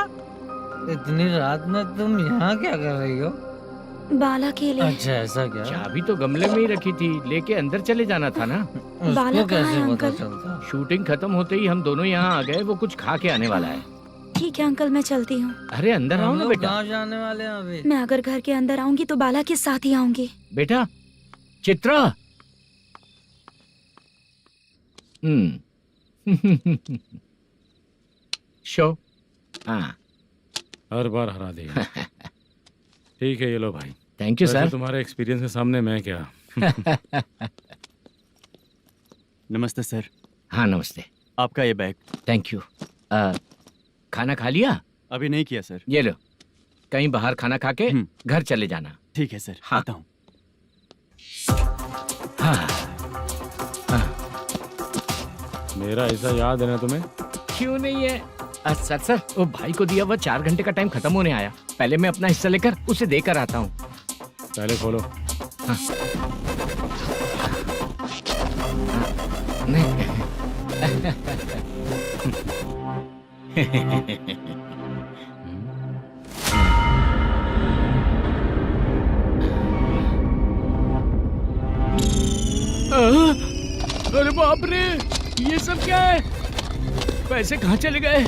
Speaker 12: इतनी रात में तुम यहाँ क्या कर रही हो?
Speaker 1: बाला के लिए।
Speaker 12: अच्छा ऐसा क्या?
Speaker 5: चाबी तो गमले में ही रखी थी, लेके अंदर चले जाना था ना।
Speaker 1: बाला
Speaker 12: उसको
Speaker 1: कहाँ है
Speaker 12: कैसे पता
Speaker 1: अंकल?
Speaker 12: चलता?
Speaker 5: शूटिंग खत्म होते ही हम दोनों यहाँ आ गए। वो कुछ खा के आने वाला है।
Speaker 1: ठीक है अंकल, मैं चलती हूँ।
Speaker 5: अरे अंदर आओ
Speaker 12: हम
Speaker 5: ना
Speaker 12: लोग
Speaker 5: बेटा।
Speaker 12: कहाँ जाने वाले हैं अभी?
Speaker 1: मैं अगर घर के अंदर आऊंगी तो बाला के साथ ही आऊंगी।
Speaker 5: बेटा चित्रा। शो। हाँ,
Speaker 10: हर बार हरा देगा। ठीक है, ये लो भाई।
Speaker 5: थैंक यू
Speaker 10: वैसे
Speaker 5: सर।
Speaker 10: तुम्हारे एक्सपीरियंस के सामने मैं क्या।
Speaker 9: नमस्ते सर।
Speaker 5: हाँ नमस्ते।
Speaker 9: आपका ये बैग।
Speaker 5: Thank you. खाना खा लिया?
Speaker 9: अभी नहीं किया सर।
Speaker 5: ये लो, कहीं बाहर खाना खा के घर चले जाना।
Speaker 9: ठीक है सर।
Speaker 5: हाँ।
Speaker 9: आता हूँ।
Speaker 5: हाँ।
Speaker 10: मेरा ऐसा याद है ना तुम्हें?
Speaker 5: क्यों नहीं है? सर वो भाई को दिया हुआ 4 घंटे का टाइम खत्म होने आया। पहले मैं अपना हिस्सा लेकर उसे देकर आता हूँ।
Speaker 10: पहले खोलो।
Speaker 5: हाँ। अरे बाप रे, ये सब क्या है? पैसे कहाँ चले गए?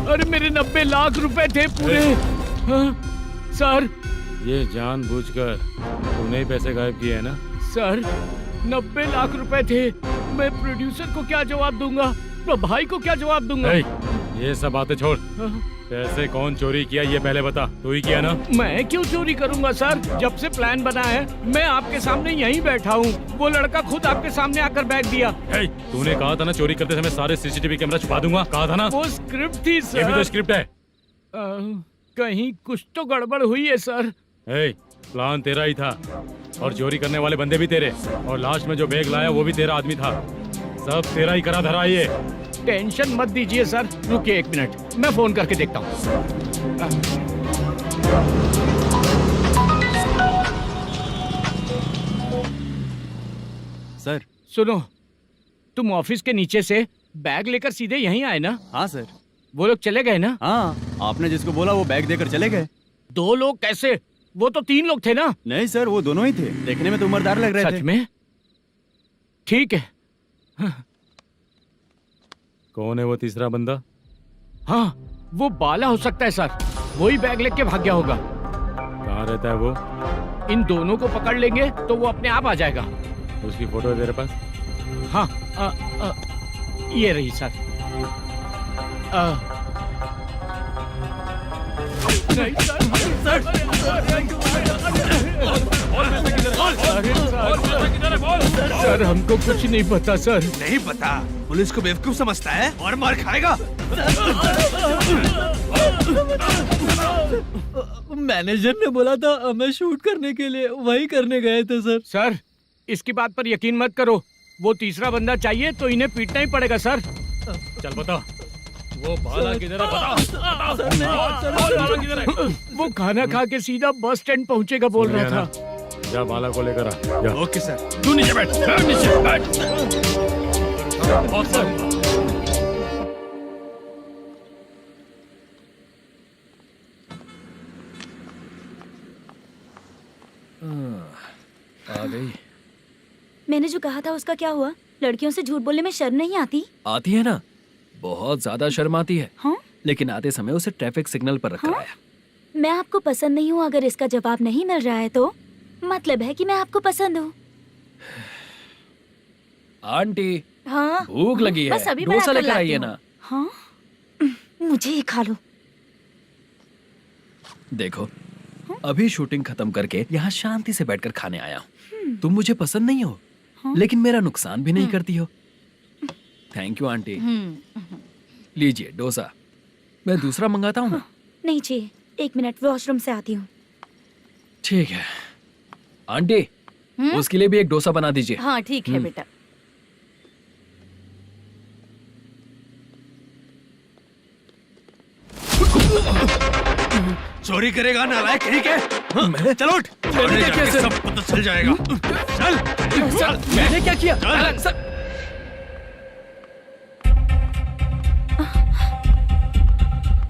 Speaker 5: अरे मेरे 90 लाख रुपए थे पूरे। सर,
Speaker 10: ये जानबूझकर तूने ही पैसे गायब किए हैं ना?
Speaker 5: सर 90 लाख रुपए थे। मैं प्रोड्यूसर को क्या जवाब दूंगा, तो भाई को क्या जवाब दूंगा?
Speaker 10: ये सब बातें छोड़। पैसे कौन चोरी किया ये पहले बता। तू ही किया ना?
Speaker 5: मैं क्यों चोरी करूंगा सर? जब से प्लान बना है मैं आपके सामने यहीं बैठा हूँ। वो लड़का खुद आपके सामने आकर बैग दिया।
Speaker 10: तूने कहा था ना चोरी करते समय सारे सीसीटीवी कैमरा छुपा दूंगा, कहा था ना?
Speaker 5: वो स्क्रिप्ट थी सर।
Speaker 10: ये भी तो स्क्रिप्ट है।
Speaker 5: कहीं कुछ तो गड़बड़ हुई है सर।
Speaker 10: प्लान तेरा ही था और चोरी करने वाले बंदे भी तेरे, और लास्ट में जो बैग लाया वो भी तेरा आदमी था। सब तेरा ही करा धरा। ये
Speaker 5: टेंशन मत दीजिए सर। रुकिए 1 मिनट, मैं फोन करके देखता हूँ।
Speaker 9: सर
Speaker 5: सुनो, तुम ऑफिस के नीचे से बैग लेकर सीधे यहीं आए ना?
Speaker 9: हाँ सर।
Speaker 5: वो लोग चले गए ना?
Speaker 9: हाँ, आपने जिसको बोला वो बैग देकर चले गए।
Speaker 5: 2 लोग कैसे? वो तो 3 लोग थे ना?
Speaker 9: नहीं सर, वो दोनों ही थे। देखने में तो उम्रदार लग रहे थे।
Speaker 5: सच में? ठीक है।
Speaker 10: कौन है वो तीसरा बंदा?
Speaker 5: हाँ, वो बाला हो सकता है सर। वही बैग लेके भाग गया होगा।
Speaker 10: कहाँ रहता है वो?
Speaker 5: इन दोनों को पकड़ लेंगे तो वो अपने आप आ जाएगा।
Speaker 10: उसकी फोटो है तेरे पास?
Speaker 5: हाँ, ये रही सर। नहीं सर, सर हमको कुछ नहीं पता सर।
Speaker 6: नहीं पता? पुलिस को बेवकूफ समझता है और मार खाएगा।
Speaker 12: मैनेजर ने बोला था हमें शूट करने के लिए, वही करने गए थे सर।
Speaker 5: सर इसकी बात पर यकीन मत करो, वो तीसरा बंदा चाहिए तो इन्हें पीटना ही पड़ेगा सर।
Speaker 10: चल बता, वो बाला किधर है? बता।
Speaker 5: बाला किधर है? वो खाना खा के सीधा बस स्टैंड पहुंचेगा बोल रहा था।
Speaker 10: जा बाला को लेकर आ। जा।
Speaker 6: Okay sir.
Speaker 3: तू नीचे बैठ, नीचे बैठ। आ गई।
Speaker 1: मैंने जो कहा था उसका क्या हुआ? लड़कियों से झूठ बोलने में शर्म नहीं आती?
Speaker 3: आती है ना, बहुत ज्यादा शर्म आती है।
Speaker 1: हाँ?
Speaker 3: लेकिन आते समय उसे ट्रैफिक सिग्नल पर रखा
Speaker 1: हाँ?
Speaker 3: है।
Speaker 1: मैं आपको पसंद नहीं हूँ अगर इसका जवाब नहीं मिल रहा है तो मतलब है कि मैं आपको पसंद हूँ।
Speaker 3: आंटी,
Speaker 1: हाँ?
Speaker 3: भूख लगी है,
Speaker 1: बस अभी
Speaker 3: डोसा
Speaker 1: बना कर
Speaker 3: लेकर आइए
Speaker 1: लाती
Speaker 3: ना।
Speaker 1: हूँ। हाँ? मुझे ही खा लो।
Speaker 3: देखो, अभी शूटिंग खत्म करके यहाँ शांति से बैठकर खाने आया हूँ। तुम मुझे पसंद नहीं हो, लेकिन मेरा नुकसान भी नहीं करती हो। Thank you aunty. लीजिए डोसा। मैं दूसरा मंगाता हूँ ना?
Speaker 1: नहीं चाहिए, 1 मिनट वॉशरूम से आती हूँ।
Speaker 3: ठीक है आंटी, उसके लिए भी एक डोसा बना दीजिए।
Speaker 1: हाँ ठीक है बेटा।
Speaker 6: चोरी करेगा नालायक कहीं के?
Speaker 3: मैं?
Speaker 6: चलो उठ।
Speaker 3: मैंने क्या किया?
Speaker 6: सब पता चल जाएगा। चल।
Speaker 3: मैंने क्या किया?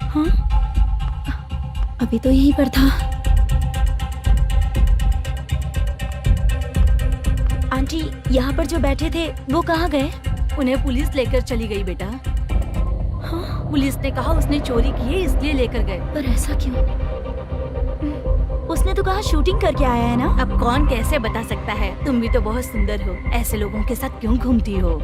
Speaker 1: हाँ? अभी तो यहीं पर था। आंटी, यहाँ पर जो बैठे थे वो कहाँ गए?
Speaker 15: उन्हें पुलिस लेकर चली गई बेटा।
Speaker 1: हाँ?
Speaker 15: पुलिस ने कहा उसने चोरी की है इसलिए लेकर गए।
Speaker 1: पर ऐसा क्यों? उसने तो कहा शूटिंग करके आया है ना।
Speaker 15: अब कौन कैसे बता सकता है? तुम भी तो बहुत सुंदर हो, ऐसे लोगों के साथ क्यों घूमती हो?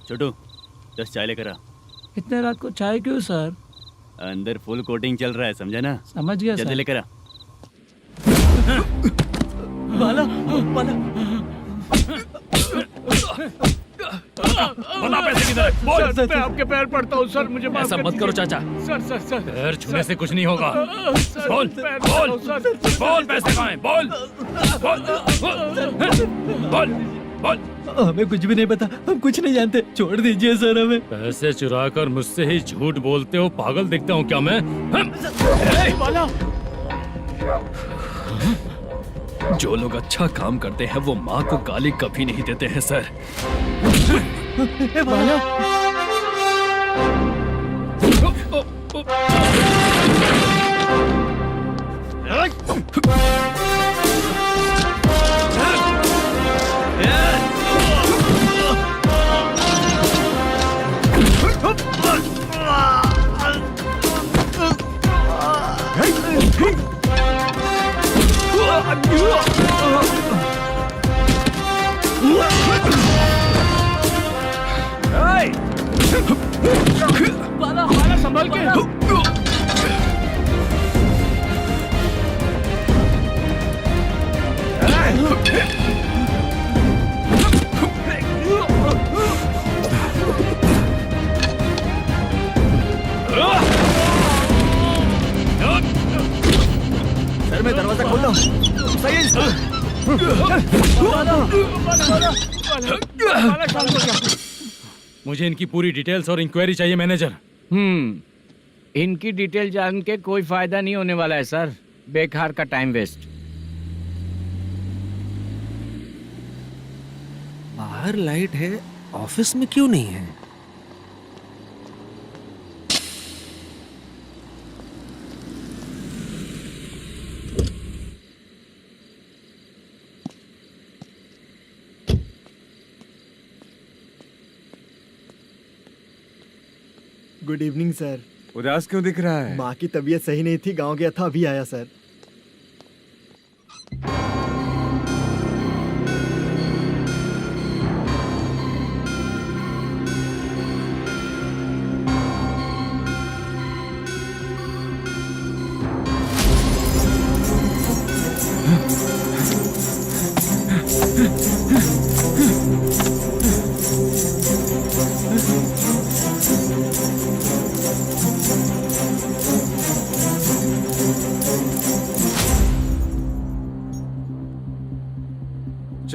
Speaker 9: छोटू 10 चाय लेकर आ।
Speaker 12: इतने रात को चाय क्यों सर?
Speaker 9: अंदर फुल कोटिंग चल रहा है, समझा ना?
Speaker 12: समझ गया
Speaker 9: जल्दी
Speaker 12: सर।
Speaker 9: लेकर आ।
Speaker 12: बाला, बाला।
Speaker 3: बता पैसे किधर है? बोल।
Speaker 5: सर, मैं आपके पैर पड़ता हूँ सर, मुझे माफ
Speaker 3: ऐसा
Speaker 5: कर
Speaker 3: मत करो
Speaker 5: दीजिए।
Speaker 3: चाचा।
Speaker 5: सर सर सर
Speaker 10: पैर छूने से कुछ नहीं होगा।
Speaker 5: सर,
Speaker 3: बोल,
Speaker 5: पैर
Speaker 3: बोल,
Speaker 5: पड़ता हूँ, सर।
Speaker 3: बोल पैसे कहाँ हैं? बोल, बोल, बोल, बोल।
Speaker 12: हमें कुछ भी नहीं पता, हम कुछ नहीं जानते, छोड़ दीजिए सर हमें।
Speaker 10: पैसे चुरा कर मुझसे ही झूठ बोलते हो, पागल दिखता हूँ क्या मैं?
Speaker 5: बाला।
Speaker 3: जो लोग अच्छा काम करते हैं वो माँ को गाली कभी नहीं देते हैं सर।
Speaker 12: बाला।
Speaker 5: बाला, बाला संभाल के।
Speaker 8: सर मैं दरवाजा खोलता हूँ। सही है सर।
Speaker 10: मुझे इनकी पूरी डिटेल्स और इंक्वायरी चाहिए मैनेजर।
Speaker 5: इनकी डिटेल जान के कोई फायदा नहीं होने वाला है सर, बेकार का टाइम वेस्ट।
Speaker 12: बाहर लाइट है, ऑफिस में क्यों नहीं है?
Speaker 8: Good evening sir.
Speaker 7: उदास क्यों दिख रहा है?
Speaker 8: माँ की तबीयत सही नहीं थी, गांव गया था, अभी आया सर।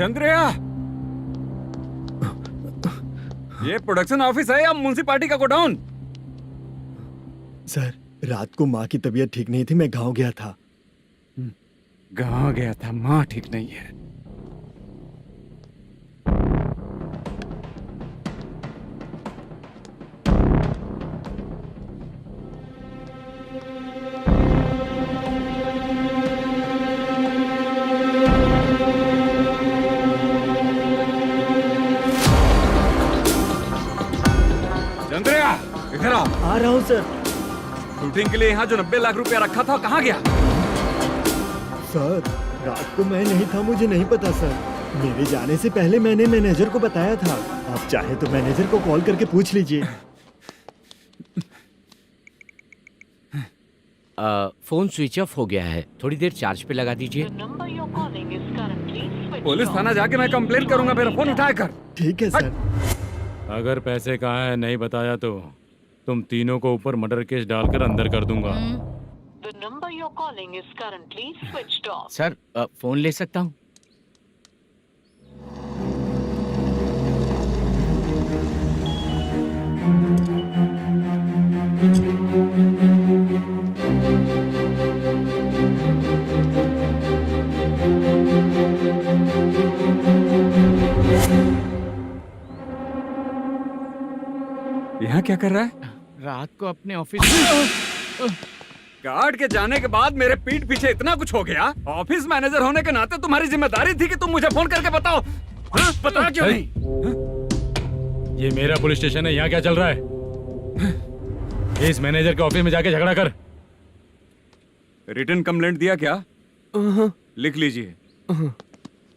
Speaker 7: चंद्रया, ये प्रोडक्शन ऑफिस है या म्युनिसिपालिटी का गोडाउन?
Speaker 8: सर, रात को माँ की तबीयत ठीक नहीं थी, मैं गांव गया था।
Speaker 7: गांव गया था, माँ ठीक नहीं है। चंद्रया, इधर आओ।
Speaker 8: आ रहा हूँ सर।
Speaker 7: शूटिंग के लिए यहाँ जो 90 लाख रुपया रखा था, कहाँ गया?
Speaker 8: सर, रात को मैं नहीं था, मुझे नहीं पता सर। मेरे जाने से पहले मैंने मैनेजर को बताया था। आप चाहे तो मैनेजर को कॉल करके पूछ लीजिए।
Speaker 5: फोन स्विच ऑफ हो गया है, थोड़ी देर चार्ज पे लगा दीजिए।
Speaker 7: पुलिस थाना जाके मैं कंप्लेंट करूंगा, मेरा फोन उठाया कर।
Speaker 8: ठीक है सर।
Speaker 10: अगर पैसे कहाँ है नहीं बताया तो तुम तीनों को ऊपर मर्डर केस डालकर अंदर कर दूंगा।
Speaker 14: The number you're calling is currently switched off.
Speaker 5: Sir, phone ले सकता हूँ?
Speaker 7: यहाँ क्या कर रहा है?
Speaker 5: रात को अपने ऑफिस
Speaker 7: गार्ड के जाने के बाद मेरे पीठ पीछे इतना कुछ हो गया। ऑफिस मैनेजर होने के नाते तुम्हारी जिम्मेदारी थी कि तुम मुझे फोन करके बताओ। हाँ? बता क्यों नहीं?
Speaker 10: ये मेरा पुलिस स्टेशन है, यहाँ क्या चल रहा है? इस मैनेजर के ऑफिस में जाके झगड़ा कर।
Speaker 7: रिटन कंप्लेंट दिया क्या? लिख लीजिए।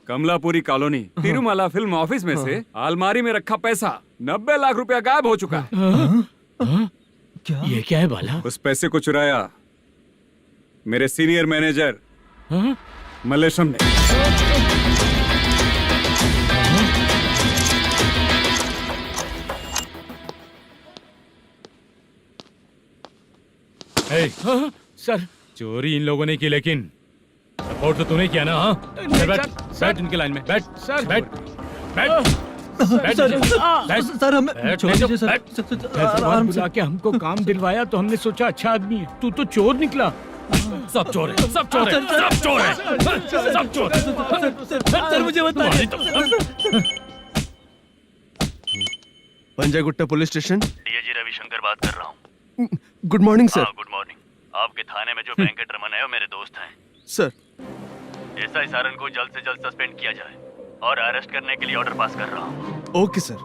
Speaker 7: Kamalapuri colony, Tirumala film office में से अलमारी में रखा पैसा 90 लाख रुपया गायब हो चुका है।
Speaker 5: ये क्या है बाला?
Speaker 7: उस पैसे को चुराया मेरे सीनियर मैनेजर मल्लेशम ने।
Speaker 5: सर,
Speaker 10: चोरी इन लोगों ने की, लेकिन सपोर्ट तो तूने किया ना? हाँ, बैठ इनकी लाइन में, बैठ सर, बैठ बैठ
Speaker 12: सर, हमें छोड़ दीजिए सर।
Speaker 5: आराम से आके हमको काम दिलवाया तो हमने सोचा अच्छा आदमी है, तू तो चोर निकला।
Speaker 10: सब चोर है, सब चोर है, सब चोर है, सब चोर है।
Speaker 12: सर, मुझे बताइए।
Speaker 6: Panjagutta police station,
Speaker 9: DIG Ravishankar बात कर रहा हूँ।
Speaker 6: Good morning sir.
Speaker 9: Good morning. आपके थाने में जो वेंकट रमन है वो मेरे दोस्त हैं।
Speaker 6: सर,
Speaker 9: एसआई सारन को जल्द से जल्द सस्पेंड किया जाए और अरेस्ट करने के लिए ऑर्डर पास कर रहा हूँ।
Speaker 6: Okay sir.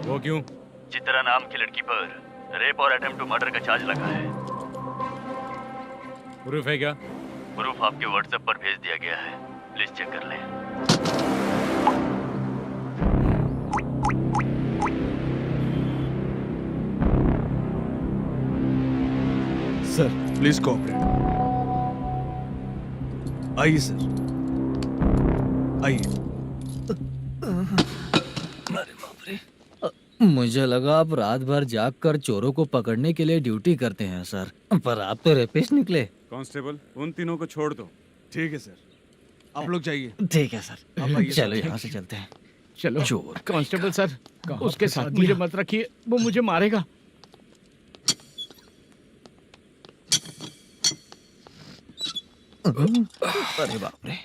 Speaker 10: वो क्यों?
Speaker 9: चित्रा नाम की लड़की पर रेप और अटेम्प्ट टू मर्डर का चार्ज लगा है।
Speaker 10: प्रूफ है क्या?
Speaker 9: प्रूफ आपके व्हाट्सएप पर भेज दिया गया है, प्लीज चेक कर लें।
Speaker 6: Sir, please cooperate. आइए सर, आइए।
Speaker 12: मुझे लगा आप रात भर जाग कर चोरों को पकड़ने के लिए ड्यूटी करते हैं सर, पर आप तो रेपिस्ट निकले।
Speaker 7: कांस्टेबल, उन तीनों को छोड़ दो।
Speaker 6: ठीक है सर, आप लोग जाइए।
Speaker 12: ठीक है सर, चलो यहाँ से चलते हैं।
Speaker 5: चलो चोर। कांस्टेबल सर, उसके साथ मुझे मत रखिए, वो मुझे मारेगा।
Speaker 12: अरे बाप रे,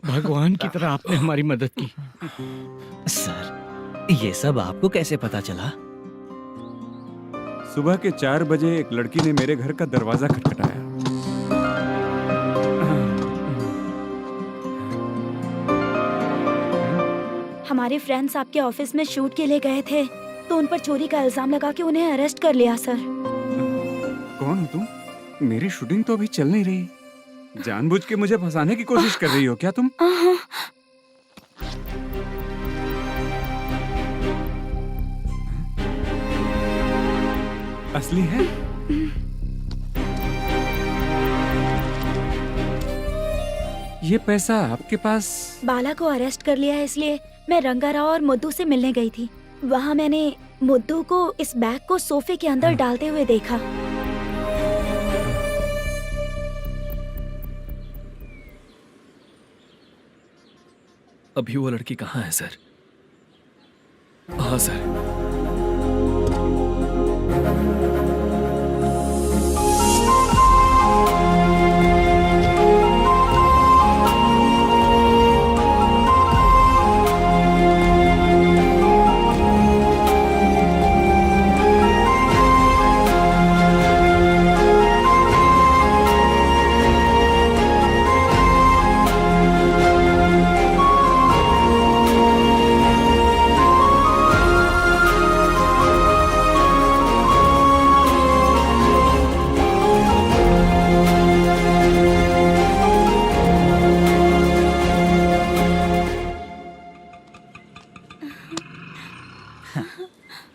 Speaker 5: भगवान की तरह आपने हमारी मदद की।
Speaker 12: सर, ये सब आपको कैसे पता चला?
Speaker 7: सुबह के 4 बजे एक लड़की ने मेरे घर का दरवाजा खटखटाया।
Speaker 1: हमारे फ्रेंड्स आपके ऑफिस में शूट के लिए गए थे, तो उन पर चोरी का इल्जाम लगा के उन्हें अरेस्ट कर लिया सर।
Speaker 7: कौन हो तुम? मेरी शूटिंग तो अभी चल नहीं रही। जानबूझ के मुझे फंसाने की कोशिश कर रही हो क्या तुम? असली है? ये पैसा आपके पास?
Speaker 1: बाला को अरेस्ट कर लिया है, इसलिए मैं रंगाराव और मुद्दू से मिलने गई थी। वहाँ मैंने मुद्दू को इस बैग को सोफे के अंदर डालते हुए देखा।
Speaker 3: अभी वो लड़की कहाँ है सर? हाँ सर।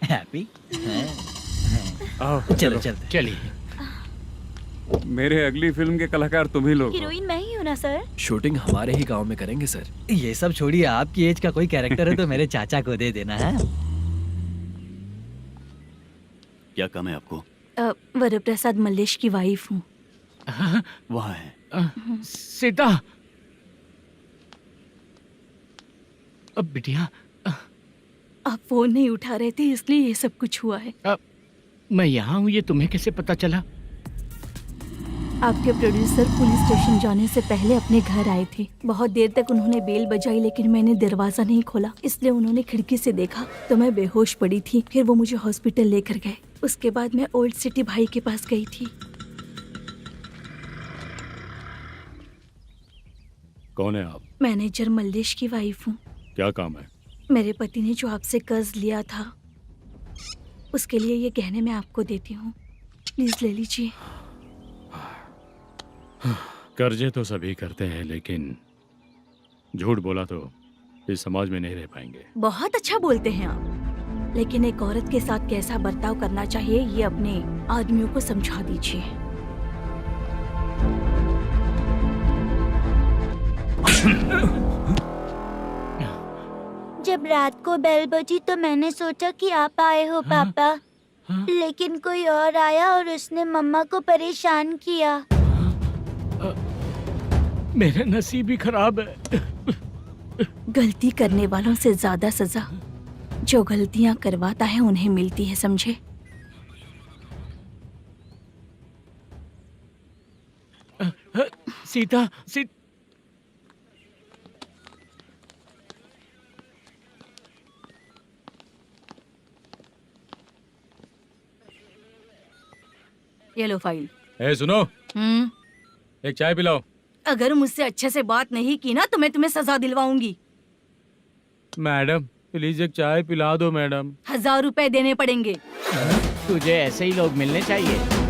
Speaker 2: हैप्पी?
Speaker 7: आओ
Speaker 2: चलो चलते।
Speaker 5: चलिए।
Speaker 7: मेरे अगली फिल्म के कलाकार तुम ही लोग हो।
Speaker 1: हीरोइन मैं ही हूँ ना सर।
Speaker 3: शूटिंग हमारे ही गांव में करेंगे सर।
Speaker 2: ये सब छोड़िए, आपकी एज का कोई कैरेक्टर है तो मेरे चाचा को दे देना है।
Speaker 9: क्या काम है आपको?
Speaker 15: वरप्रसाद मल्लेश की वाइफ हूँ।
Speaker 9: वहाँ है।
Speaker 5: सीता। अब बिटिया,
Speaker 15: आप फोन नहीं उठा रहे थे इसलिए ये सब कुछ हुआ है।
Speaker 5: मैं यहाँ हूँ, ये तुम्हें कैसे पता चला?
Speaker 15: आपके प्रोड्यूसर पुलिस स्टेशन जाने से पहले अपने घर आए थे। बहुत देर तक उन्होंने बेल बजाई लेकिन मैंने दरवाजा नहीं खोला, इसलिए उन्होंने खिड़की से देखा तो मैं बेहोश पड़ी थी। फिर वो मुझे हॉस्पिटल लेकर गए। उसके बाद मैं ओल्ड सिटी भाई के पास गई थी।
Speaker 10: कौन है आप?
Speaker 15: मैनेजर मल्लेश की वाइफ हूँ।
Speaker 10: क्या काम है?
Speaker 15: मेरे पति ने जो आपसे कर्ज लिया था उसके लिए ये गहने मैं आपको देती हूँ, प्लीज ले लीजिए।
Speaker 10: कर्जे तो सभी करते हैं, लेकिन झूठ बोला तो इस समाज में नहीं रह पाएंगे।
Speaker 15: बहुत अच्छा बोलते हैं आप, लेकिन एक औरत के साथ कैसा बर्ताव करना चाहिए ये अपने आदमियों को समझा दीजिए।
Speaker 13: जब रात को बेल बजी तो मैंने सोचा कि आप आए हो पापा। लेकिन कोई और आया और उसने मम्मा को परेशान किया।
Speaker 5: मेरा नसीब ही खराब है।
Speaker 15: गलती करने वालों से ज्यादा सजा जो गलतियां करवाता है उन्हें मिलती है, समझे?
Speaker 5: सीता,
Speaker 15: ये लो फाइल।
Speaker 10: ए सुनो, एक चाय पिलाओ।
Speaker 15: अगर मुझसे अच्छे से बात नहीं की ना तो मैं तुम्हें सजा दिलवाऊंगी।
Speaker 10: मैडम प्लीज एक चाय पिला दो मैडम।
Speaker 15: 1000 रुपए देने पड़ेंगे।
Speaker 5: तुझे ऐसे ही लोग मिलने चाहिए।